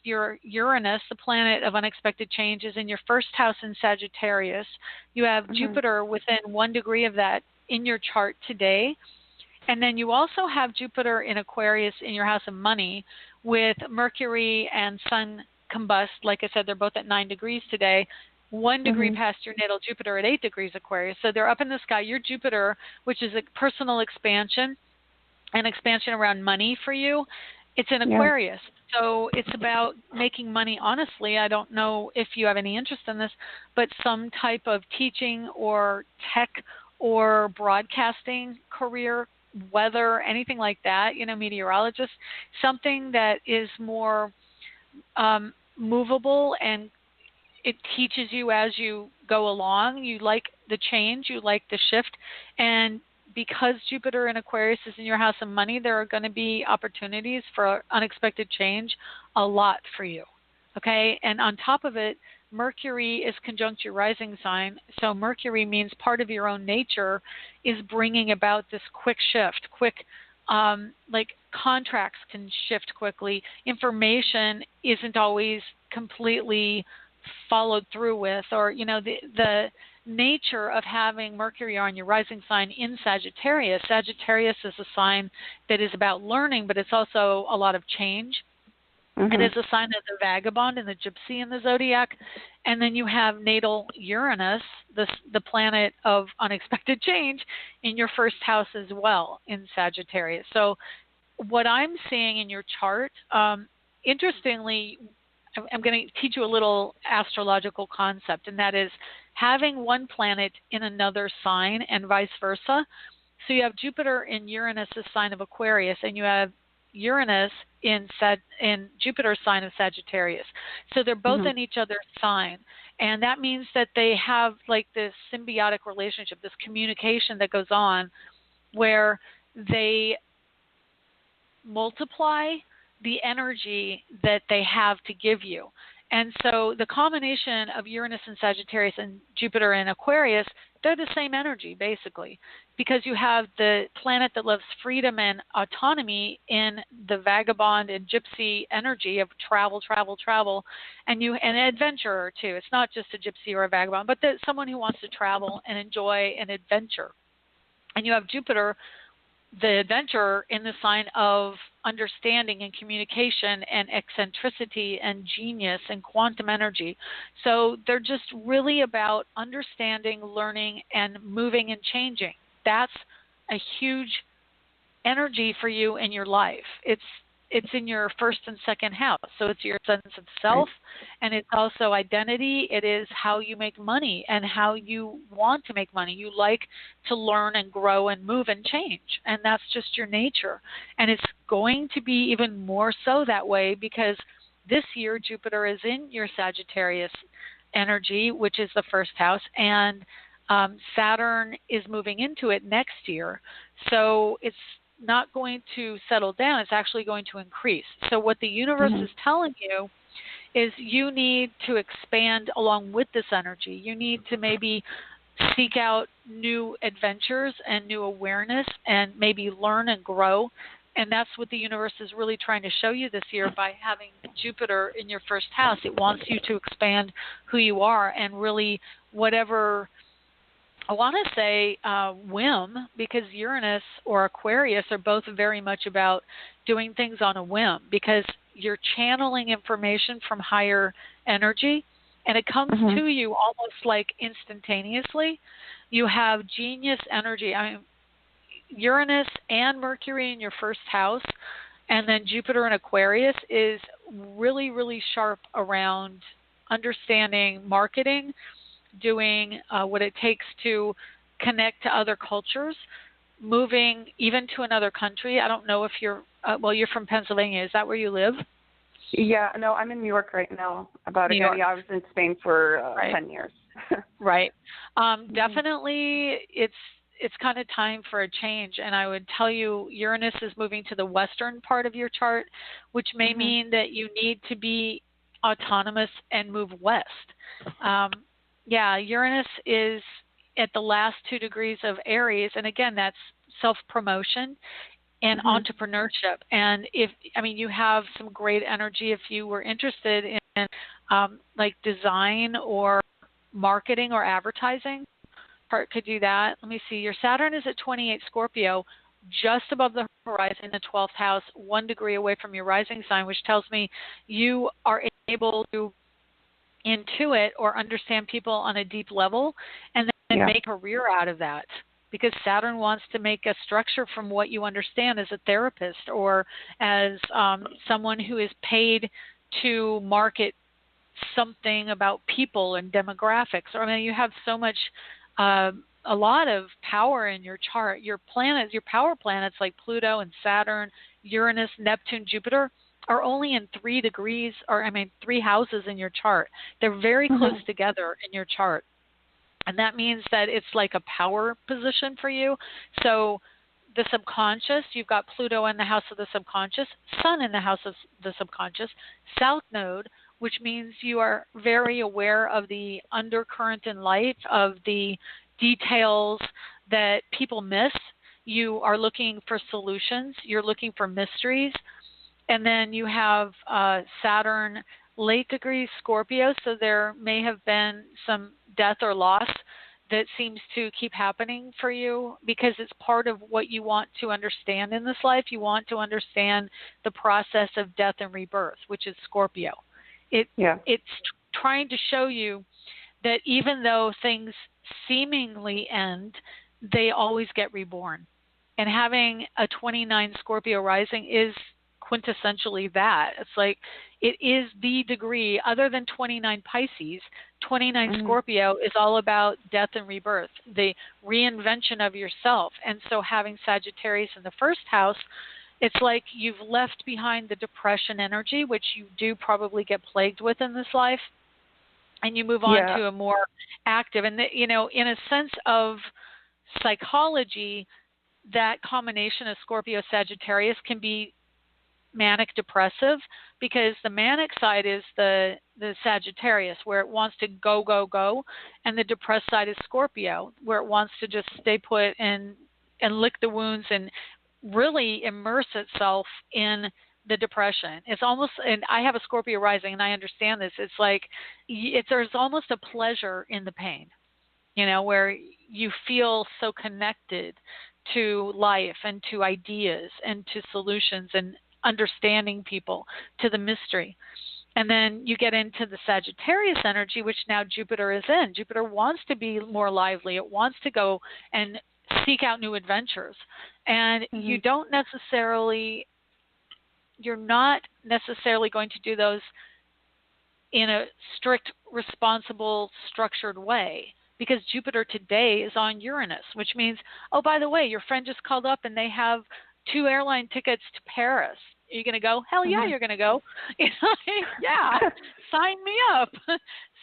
your Uranus, the planet of unexpected changes, in your first house in Sagittarius. You have Jupiter within 1 degree of that in your chart today. And then you also have Jupiter in Aquarius in your house of money, with Mercury and Sun combust. Like I said, they're both at 9 degrees today. 1 degree past your natal Jupiter at 8 degrees Aquarius. So they're up in the sky. Your Jupiter, which is a personal expansion, an expansion around money for you, it's in Aquarius. So it's about making money honestly. I don't know if you have any interest in this, but some type of teaching or tech or broadcasting career, weather, anything like that, meteorologist, something that is more movable, and it teaches you as you go along. You like the change, you like the shift, and because Jupiter in Aquarius is in your house of money, there are going to be opportunities for unexpected change, a lot for you, okay? And on top of it, Mercury is conjunct your rising sign, so Mercury means part of your own nature is bringing about this quick shift, like contracts can shift quickly. Information isn't always completely followed through with, or, the nature of having Mercury on your rising sign in Sagittarius. Sagittarius is a sign that is about learning, but it's also a lot of change. It is a sign of the vagabond and the gypsy in the zodiac. And then you have natal Uranus, the planet of unexpected change, in your first house as well in Sagittarius. So what I'm seeing in your chart, interestingly, I'm going to teach you a little astrological concept, and that is having one planet in another sign and vice versa. So you have Jupiter in Uranus' sign of Aquarius, and you have Uranus in Jupiter's sign of Sagittarius. So they're both in each other's sign, and that means that they have like this symbiotic relationship, this communication that goes on, where they multiply the energy that they have to give you. And so the combination of Uranus and Sagittarius and Jupiter and Aquarius, they're the same energy, basically, because you have the planet that loves freedom and autonomy in the vagabond and gypsy energy of travel, travel, travel, and an adventurer, too. It's not just a gypsy or a vagabond, but someone who wants to travel and enjoy an adventure. And you have Jupiter, the adventurer, in the sign of understanding and communication and eccentricity and genius and quantum energy. So they're just really about understanding, learning, and moving and changing. That's a huge energy for you in your life. It's in your first and second house. So it's your sense of self, and it's also identity. It is how you make money and how you want to make money. You like to learn and grow and move and change, and that's just your nature. And it's going to be even more so that way because this year Jupiter is in your Sagittarius energy, which is the first house, and Saturn is moving into it next year. So it's not going to settle down. It's actually going to increase. So what the universe is telling you is you need to expand along with this energy. You need to maybe seek out new adventures and new awareness and maybe learn and grow. And that's what the universe is really trying to show you this year by having Jupiter in your first house. It wants you to expand who you are and really whatever, I want to say whim, because Uranus or Aquarius are both very much about doing things on a whim because you're channeling information from higher energy and it comes to you almost like instantaneously. You have genius energy. I mean, Uranus and Mercury in your first house and then Jupiter in Aquarius is really, really sharp around understanding marketing, doing what it takes to connect to other cultures, moving even to another country. I don't know if you're from Pennsylvania. Is that where you live? Yeah, no, I'm in New York right now. Yeah, I was in Spain for 10 years. Right. Definitely, it's kind of time for a change. And I would tell you Uranus is moving to the western part of your chart, which may mean that you need to be autonomous and move west. Yeah, Uranus is at the last 2 degrees of Aries, and again, that's self-promotion and entrepreneurship. And you have some great energy if you were interested in like design or marketing or advertising. Part could do that. Let me see. Your Saturn is at 28 Scorpio, just above the horizon in the 12th house, 1 degree away from your rising sign, which tells me you are able to intuit or understand people on a deep level and then make a career out of that, because Saturn wants to make a structure from what you understand as a therapist or as someone who is paid to market something about people and demographics. You have so much a lot of power in your chart. Your planets, your power planets like Pluto and Saturn, Uranus, Neptune, Jupiter are only in 3 degrees, 3 houses in your chart. They're very close together in your chart. And that means that it's like a power position for you. So the subconscious, you've got Pluto in the house of the subconscious, Sun in the house of the subconscious, South Node, which means you are very aware of the undercurrent in life, of the details that people miss. You are looking for solutions. You're looking for mysteries. And then you have Saturn late degree Scorpio, so there may have been some death or loss that seems to keep happening for you because it's part of what you want to understand in this life. You want to understand the process of death and rebirth, which is Scorpio. It's trying to show you that even though things seemingly end, they always get reborn. And having a 29 Scorpio rising is quintessentially that. It's like it is the degree, other than 29 Pisces, 29 Scorpio is all about death and rebirth, the reinvention of yourself. And so having Sagittarius in the first house, it's like you've left behind the depression energy, which you do probably get plagued with in this life, and you move on to a more active. And, in a sense of psychology, that combination of Scorpio Sagittarius can be manic depressive, because the manic side is the Sagittarius, where it wants to go go go, and the depressed side is Scorpio, where it wants to just stay put and lick the wounds and really immerse itself in the depression. It's almost, and I have a Scorpio rising and I understand this, it's like there's almost a pleasure in the pain, where you feel so connected to life and to ideas and to solutions and understanding people, to the mystery. And then you get into the Sagittarius energy, which now Jupiter is in. Jupiter wants to be more lively. It wants to go and seek out new adventures. And you're not necessarily going to do those in a strict, responsible, structured way, because Jupiter today is on Uranus, which means, oh, by the way, your friend just called up and they have 2 airline tickets to Paris. Are you going to go? Hell yeah, you're going to go. Yeah, sign me up.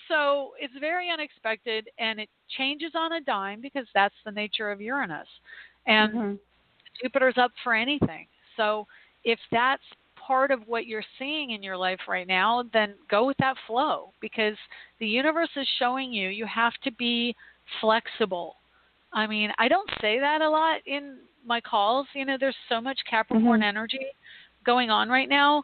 So it's very unexpected, and it changes on a dime, because that's the nature of Uranus. And Jupiter's up for anything. So if that's part of what you're seeing in your life right now, then go with that flow, because the universe is showing you have to be flexible. I mean, I don't say that a lot in my calls. There's so much Capricorn energy going on right now,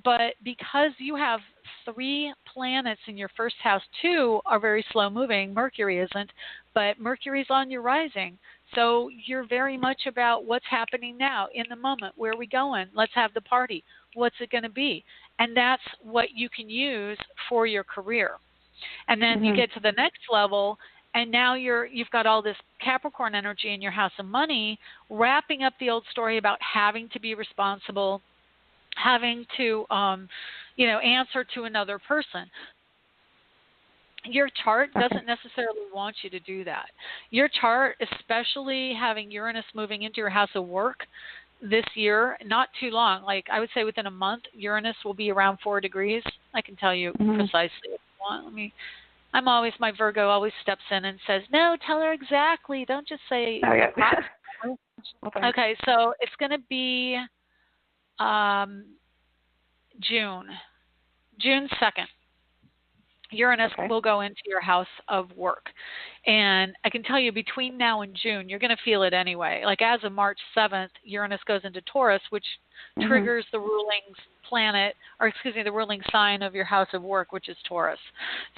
but because you have 3 planets in your first house, 2 are very slow moving. Mercury isn't, but Mercury's on your rising. So you're very much about what's happening now in the moment. Where are we going? Let's have the party. What's it going to be? And that's what you can use for your career. And then you get to the next level, and now you've got all this Capricorn energy in your house of money, wrapping up the old story about having to be responsible, having to, answer to another person. Your chart doesn't necessarily want you to do that. Your chart, especially having Uranus moving into your house of work this year, not too long, like I would say within a month, Uranus will be around 4 degrees. I can tell you precisely if you want. My Virgo always steps in and says, no, tell her exactly. Don't just say. Oh, yeah. Okay, so it's going to be June 2nd. Uranus will go into your house of work. And I can tell you, between now and June, you're going to feel it anyway. Like as of March 7th, Uranus goes into Taurus, which triggers the ruling the ruling sign of your house of work, which is Taurus.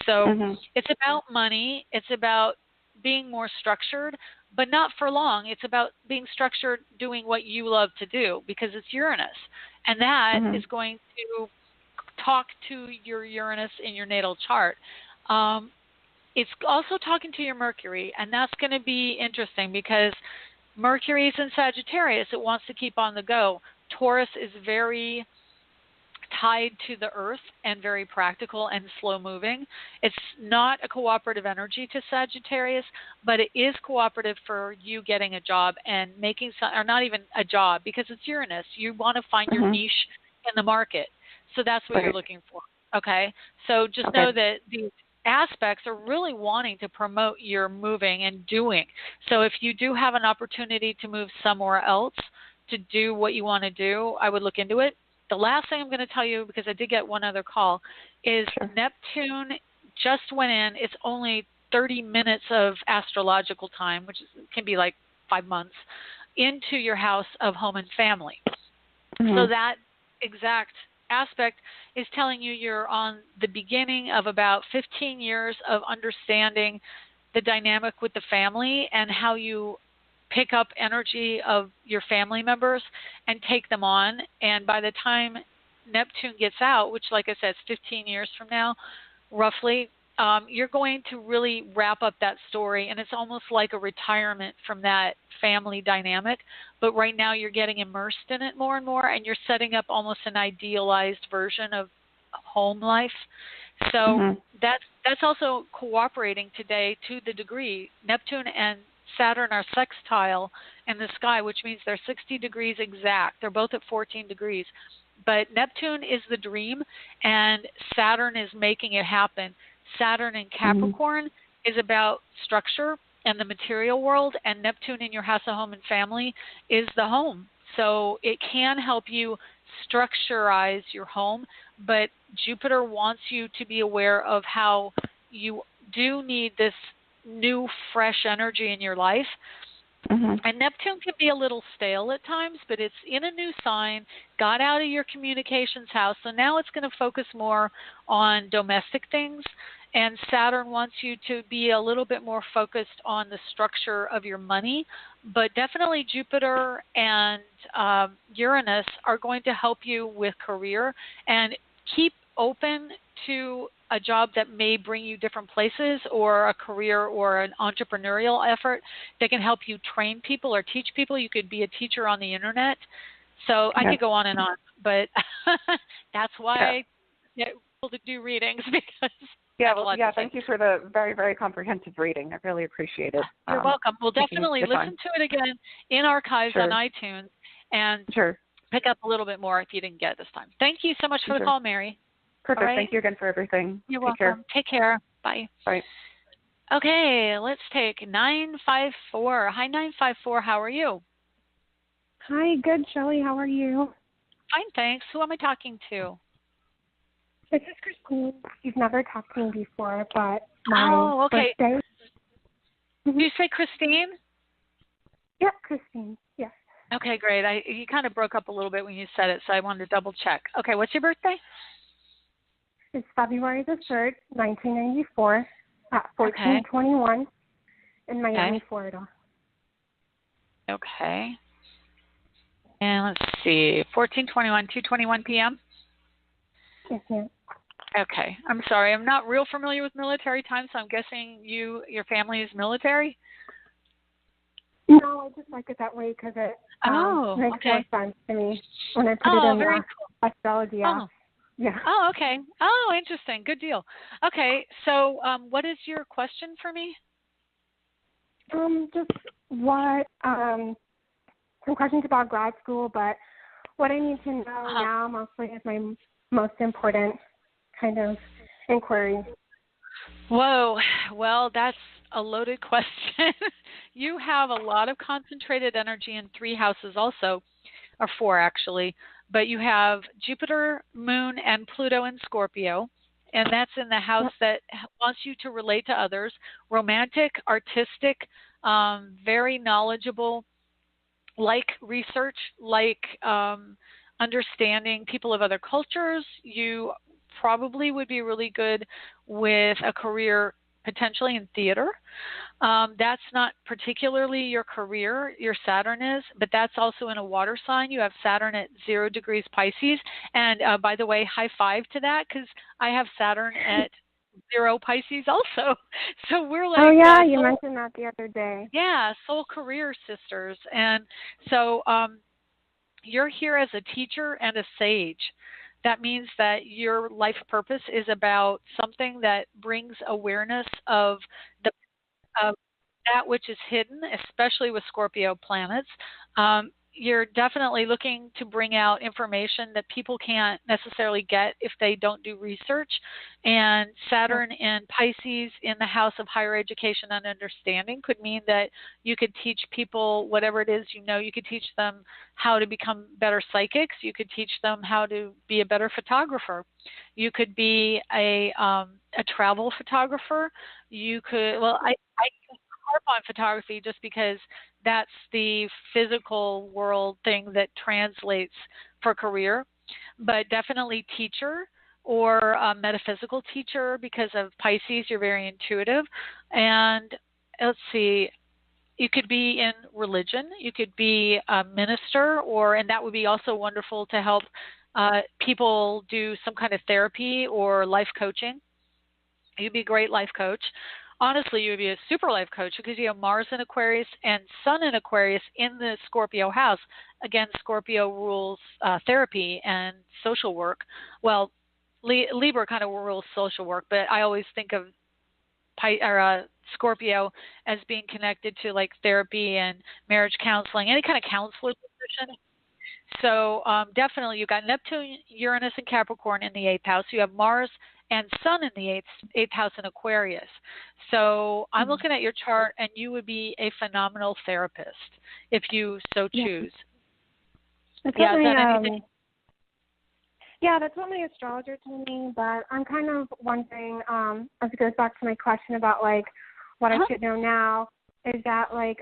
So it's about money. It's about being more structured, but not for long. It's about being structured, doing what you love to do, because it's Uranus. And that is going to talk to your Uranus in your natal chart. It's also talking to your Mercury, and that's going to be interesting, because Mercury is in Sagittarius. It wants to keep on the go. Taurus is very tied to the earth and very practical and slow moving. It's not a cooperative energy to Sagittarius, but it is cooperative for you getting a job and making or not even a job, because it's Uranus. You want to find your niche in the market. So that's what you're looking for. Okay. So just know that these aspects are really wanting to promote your moving and doing. So if you do have an opportunity to move somewhere else to do what you want to do, I would look into it. The last thing I'm going to tell you, because I did get one other call, is Neptune just went in. It's only 30 minutes of astrological time, which can be like 5 months, into your house of home and family. So that exact aspect is telling you you're on the beginning of about 15 years of understanding the dynamic with the family and how you pick up energy of your family members and take them on. And by the time Neptune gets out, which, like I said, is 15 years from now, roughly, you're going to really wrap up that story. And it's almost like a retirement from that family dynamic. But right now you're getting immersed in it more and more, and you're setting up almost an idealized version of home life. So that's also cooperating today to the degree. Neptune and Saturn are sextile in the sky, which means they're 60 degrees exact. They're both at 14 degrees. But Neptune is the dream, and Saturn is making it happen. Saturn in Capricorn is about structure and the material world, and Neptune in your house of home and family is the home. So it can help you structurize your home, but Jupiter wants you to be aware of how you do need this new, fresh energy in your life. And Neptune can be a little stale at times, but it's in a new sign, got out of your communications house, so now it's going to focus more on domestic things. And Saturn wants you to be a little bit more focused on the structure of your money. But definitely Jupiter and Uranus are going to help you with career, and keep open to a job that may bring you different places, or a career or an entrepreneurial effort that can help you train people or teach people. You could be a teacher on the internet. So I could go on and on, but that's why I get people to do readings, because thank you for the very, very comprehensive reading. I really appreciate it. You're welcome. We'll definitely listen to it again in archives on iTunes, and pick up a little bit more if you didn't get it this time. Thank you so much for the call, Mary. Perfect. Right. Thank you again for everything. You're welcome. Take care. Bye. Bye. Okay, let's take 954. Hi, 954. How are you? Hi, good, Shelley. How are you? Fine, thanks. Who am I talking to? This is Christine. You've never talked to me before, but my birthday. Did you say Christine? Yeah, Christine. Yes. Okay, great. You kind of broke up a little bit when you said it, so I wanted to double check. Okay, what's your birthday? It's February the 3rd, 1994, at 1421 in Miami, Florida. Okay. And let's see, 1421, 2:21 p.m.? Yes, ma'am. Okay. I'm sorry. I'm not real familiar with military time, so I'm guessing your family is military? No, I just like it that way because it makes more sense to me when I put it in the Astrology app. Yeah. Oh, okay. Oh, interesting. Good deal. Okay. So what is your question for me? Just what, some questions about grad school, but what I need to know now mostly is my most important kind of inquiry. Whoa. Well, that's a loaded question. You have a lot of concentrated energy in 3 houses also, or 4 actually. But you have Jupiter, Moon, and Pluto in Scorpio, and that's in the house that wants you to relate to others, romantic, artistic, very knowledgeable, like research, like understanding people of other cultures. You probably would be really good with a career potentially in theater. That's not particularly your career, your Saturn is, but that's also in a water sign. You have Saturn at 0 degrees Pisces. And by the way, high five to that, because I have Saturn at 0 Pisces also. So we're like... Oh, yeah, you mentioned that the other day. Yeah, soul career sisters. And so you're here as a teacher and a sage. That means that your life purpose is about something that brings awareness of that which is hidden, especially with Scorpio planets. You're definitely looking to bring out information that people can't necessarily get if they don't do research. And Saturn in Pisces in the house of higher education and understanding could mean that you could teach people whatever it is you could teach them how to become better psychics. You could teach them how to be a better photographer. You could be a travel photographer. You could, I harp on photography just because that's the physical world thing that translates for career, but definitely teacher or a metaphysical teacher because of Pisces. You're very intuitive. And let's see, you could be in religion. You could be a minister, and that would be also wonderful to help people do some kind of therapy or life coaching. You'd be a great life coach. Honestly, you would be a super life coach because you have Mars in Aquarius and Sun in Aquarius in the Scorpio house. Again, Scorpio rules therapy and social work. Well, Libra kind of rules social work, but I always think of Scorpio as being connected to like therapy and marriage counseling, any kind of counselor position. So definitely you've got Neptune, Uranus, and Capricorn in the 8th house. You have Mars and Sun in the eighth house in Aquarius. So I'm looking at your chart, and you would be a phenomenal therapist if you so choose. That's Yeah, what is that my, anything? yeah, that's what my astrologer told me, but I'm kind of wondering, as it goes back to my question about, like, what I should know now, is that, like,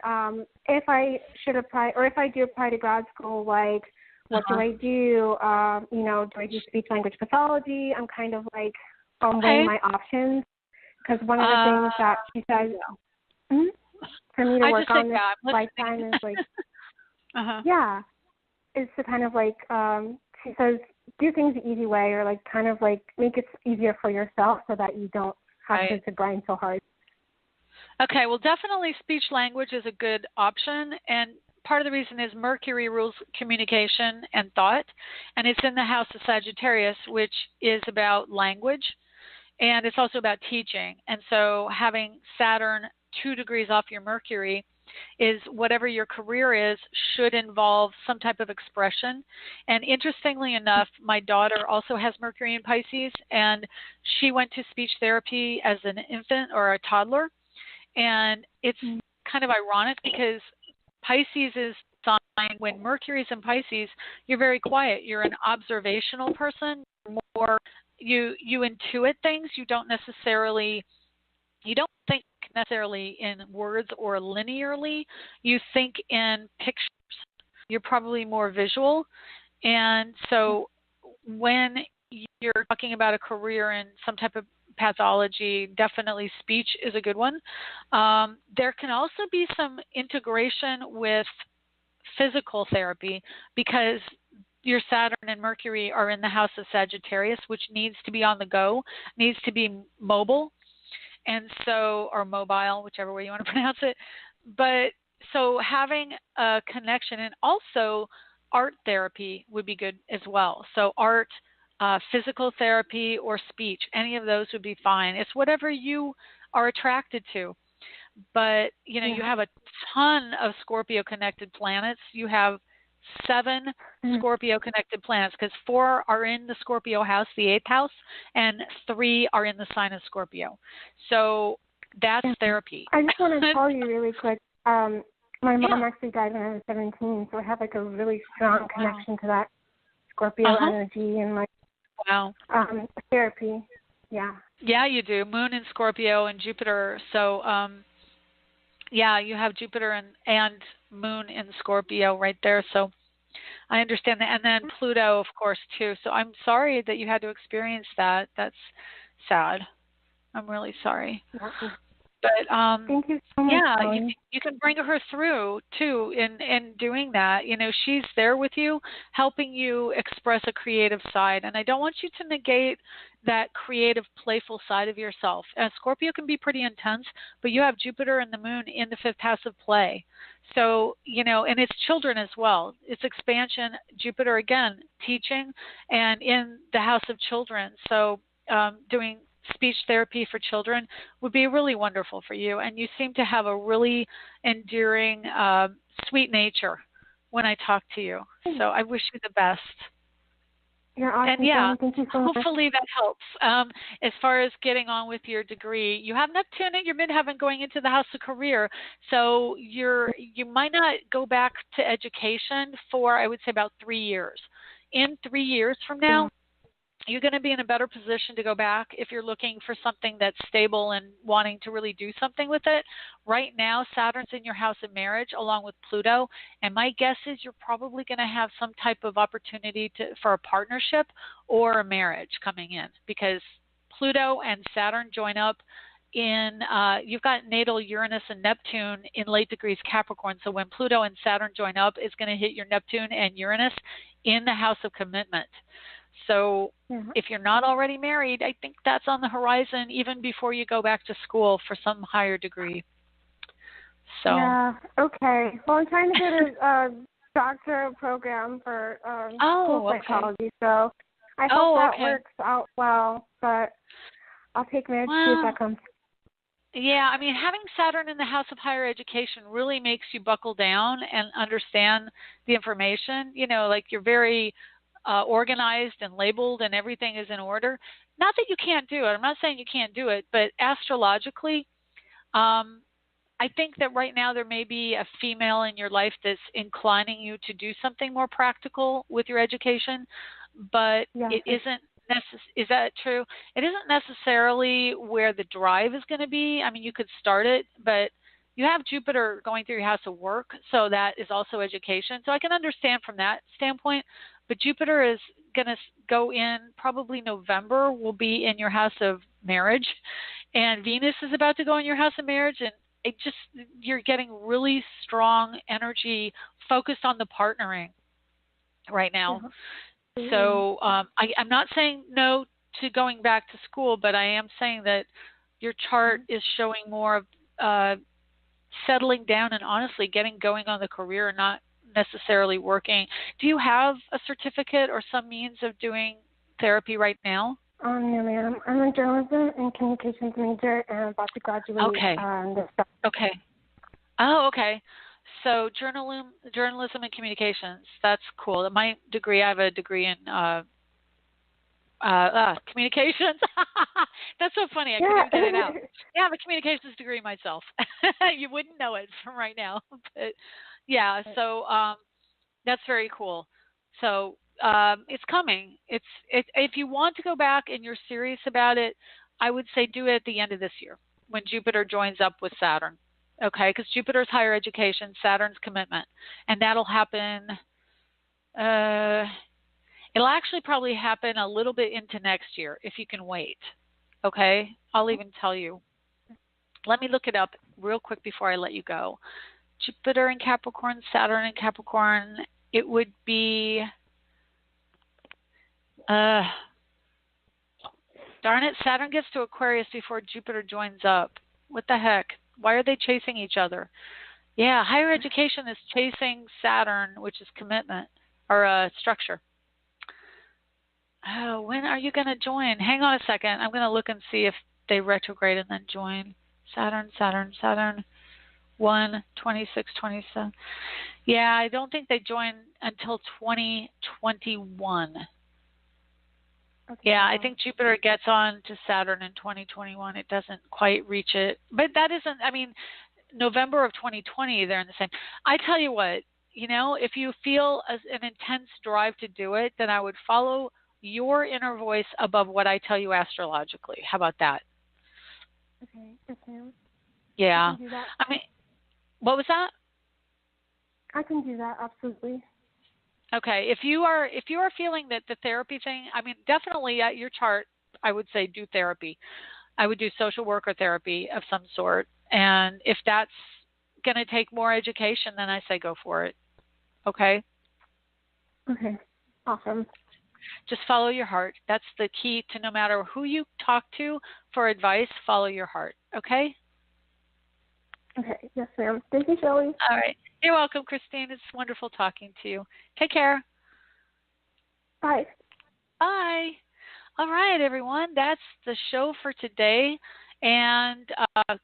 if I should apply, or if I do apply to grad school, like, what do I do? You know, do I do speech language pathology? I'm kind of, like, weighing my options, because one of the things that she says for me to work on this lifetime is, like, is to kind of, like, she says, do things the easy way, or, like, kind of, like, make it easier for yourself so that you don't have to grind so hard. Okay, well, definitely speech language is a good option, and part of the reason is Mercury rules communication and thought, and it's in the house of Sagittarius, which is about language, and it's also about teaching. And so having Saturn 2 degrees off your Mercury is whatever your career is should involve some type of expression. And interestingly enough, my daughter also has Mercury in Pisces, and she went to speech therapy as an infant or a toddler. And it's kind of ironic because Pisces is sign when Mercury's in Pisces, you're very quiet. You're an observational person. More you intuit things. You don't think necessarily in words or linearly. You think in pictures. You're probably more visual. And so when you're talking about a career in some type of pathology, definitely speech is a good one. There can also be some integration with physical therapy because your Saturn and Mercury are in the house of Sagittarius, which needs to be on the go, needs to be mobile, and so, or mobile, whichever way you want to pronounce it. But so having a connection, and also art therapy would be good as well. So art, physical therapy, or speech, any of those would be fine. It's whatever you are attracted to. But, you know, you have a ton of Scorpio-connected planets. You have 7 Scorpio-connected planets because 4 are in the Scorpio house, the 8th house, and 3 are in the sign of Scorpio. So that's therapy. I just want to tell you really quick, my mom actually died when I was 17, so I have, like, a really strong connection to that Scorpio energy and, like, therapy. Yeah, you do. Moon in Scorpio and Jupiter. So, you have Jupiter and Moon in Scorpio right there. So I understand that. And then Pluto, of course, too. So I'm sorry that you had to experience that. That's sad. I'm really sorry. But thank you so much. Yeah, you can bring her through too in doing that. You know, she's there with you, helping you express a creative side. And I don't want you to negate that creative, playful side of yourself. Scorpio can be pretty intense, but you have Jupiter and the Moon in the 5th house of play. So, you know, and it's children as well. It's expansion. Jupiter, again, teaching, and in the house of children. So doing speech therapy for children would be really wonderful for you. And you seem to have a really endearing, sweet nature when I talk to you. So I wish you the best. You're awesome. And thank you so much. Hopefully that helps. As far as getting on with your degree, you have Neptune in your midheaven going into the house of career, so you might not go back to education for, I would say, about 3 years. In 3 years from now, you're going to be in a better position to go back if you're looking for something that's stable and wanting to really do something with it. Right now, Saturn's in your house of marriage along with Pluto, and my guess is you're probably going to have some type of opportunity for a partnership or a marriage coming in, because Pluto and Saturn join up in, you've got natal Uranus and Neptune in late degrees Capricorn. So when Pluto and Saturn join up, it's going to hit your Neptune and Uranus in the house of commitment. So if you're not already married, I think that's on the horizon even before you go back to school for some higher degree. So okay. Well, I'm trying to get a doctoral program for school psychology, so I hope that works out well, but I'll take my see if that comes. Yeah, I mean, having Saturn in the house of higher education really makes you buckle down and understand the information. You know, like you're very organized and labeled and everything is in order. Not that you can't do it. I'm not saying you can't do it, but astrologically, I think that right now there may be a female in your life that's inclining you to do something more practical with your education, but it isn't is that true? It isn't necessarily where the drive is going to be. I mean, you could start it, but you have Jupiter going through your house of work, so that is also education. So I can understand from that standpoint, but Jupiter is going to go in probably November, will be in your house of marriage, and Venus is about to go in your house of marriage, and you're getting really strong energy focused on the partnering right now. So I'm not saying no to going back to school, but I am saying that your chart is showing more of settling down and honestly getting going on the career, not necessarily working. Do you have a certificate or some means of doing therapy right now? No, ma'am. I'm a journalism and communications major and about to graduate. Okay. Okay. Oh, okay. So journalism and communications. That's cool. My degree, I have a degree in communications. That's so funny. I couldn't get it out. Yeah, I have a communications degree myself. You wouldn't know it from right now, but yeah. So that's very cool. So it's coming. If you want to go back and you're serious about it, I would say do it at the end of this year when Jupiter joins up with Saturn. Okay, because Jupiter's higher education, Saturn's commitment, and that'll happen. It'll actually probably happen a little bit into next year if you can wait. Okay, I'll even tell you. Let me look it up real quick before I let you go. Jupiter in Capricorn, Saturn in Capricorn. It would be. Darn it, Saturn gets to Aquarius before Jupiter joins up. What the heck? Why are they chasing each other? Yeah, higher education is chasing Saturn, which is commitment or structure. Oh, when are you going to join? Hang on a second. I'm going to look and see if they retrograde and then join. Saturn. 1, 26, 27. Yeah, I don't think they join until 2021. Okay. Yeah, I think Jupiter gets on to Saturn in 2021. It doesn't quite reach it. But that isn't, I mean, November of 2020, they're in the same. I tell you what, if you feel an intense drive to do it, then I would follow your inner voice above what I tell you astrologically. How about that? Okay, yes, ma'am. Yeah. I can do that. I mean, what was that? I can do that, absolutely. Okay, if you are feeling that the therapy thing, I mean, definitely at your chart, I would say do therapy. I would do social worker therapy of some sort. And if that's going to take more education, then I say go for it. Okay? Okay, awesome. Just follow your heart. That's the key to no matter who you talk to for advice, follow your heart. Okay? Okay, yes, ma'am. Thank you, Shelley. All right. You're welcome, Christine. It's wonderful talking to you. Take care. Bye. Bye. All right, everyone. That's the show for today. And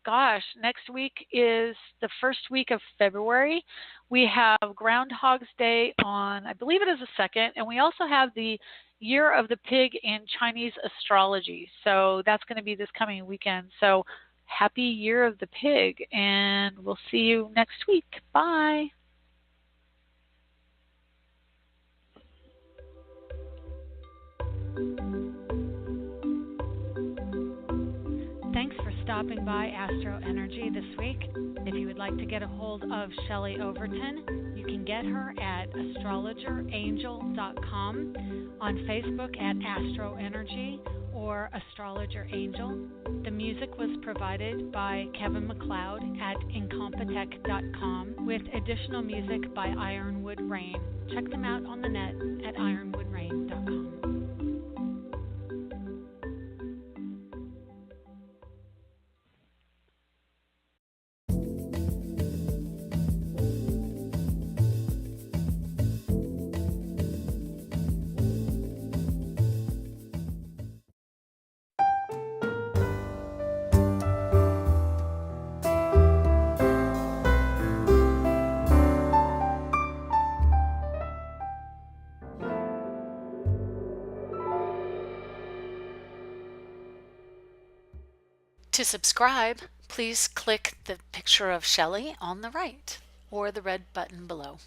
gosh, next week is the first week of February. We have Groundhog's Day on, I believe it is the 2nd, and we also have the Year of the Pig in Chinese astrology. So that's going to be this coming weekend. So happy Year of the Pig, and we'll see you next week. Bye. Thanks for stopping by AstroEnergy this week. If you would like to get a hold of Shelley Overton, you can get her at astrologerangel.com, on Facebook at AstroEnergy or Astrologer Angel. The music was provided by Kevin MacLeod at incompetech.com with additional music by Ironwood Rain. Check them out on the net at ironwoodrain.com. To subscribe, please click the picture of Shelley on the right or the red button below.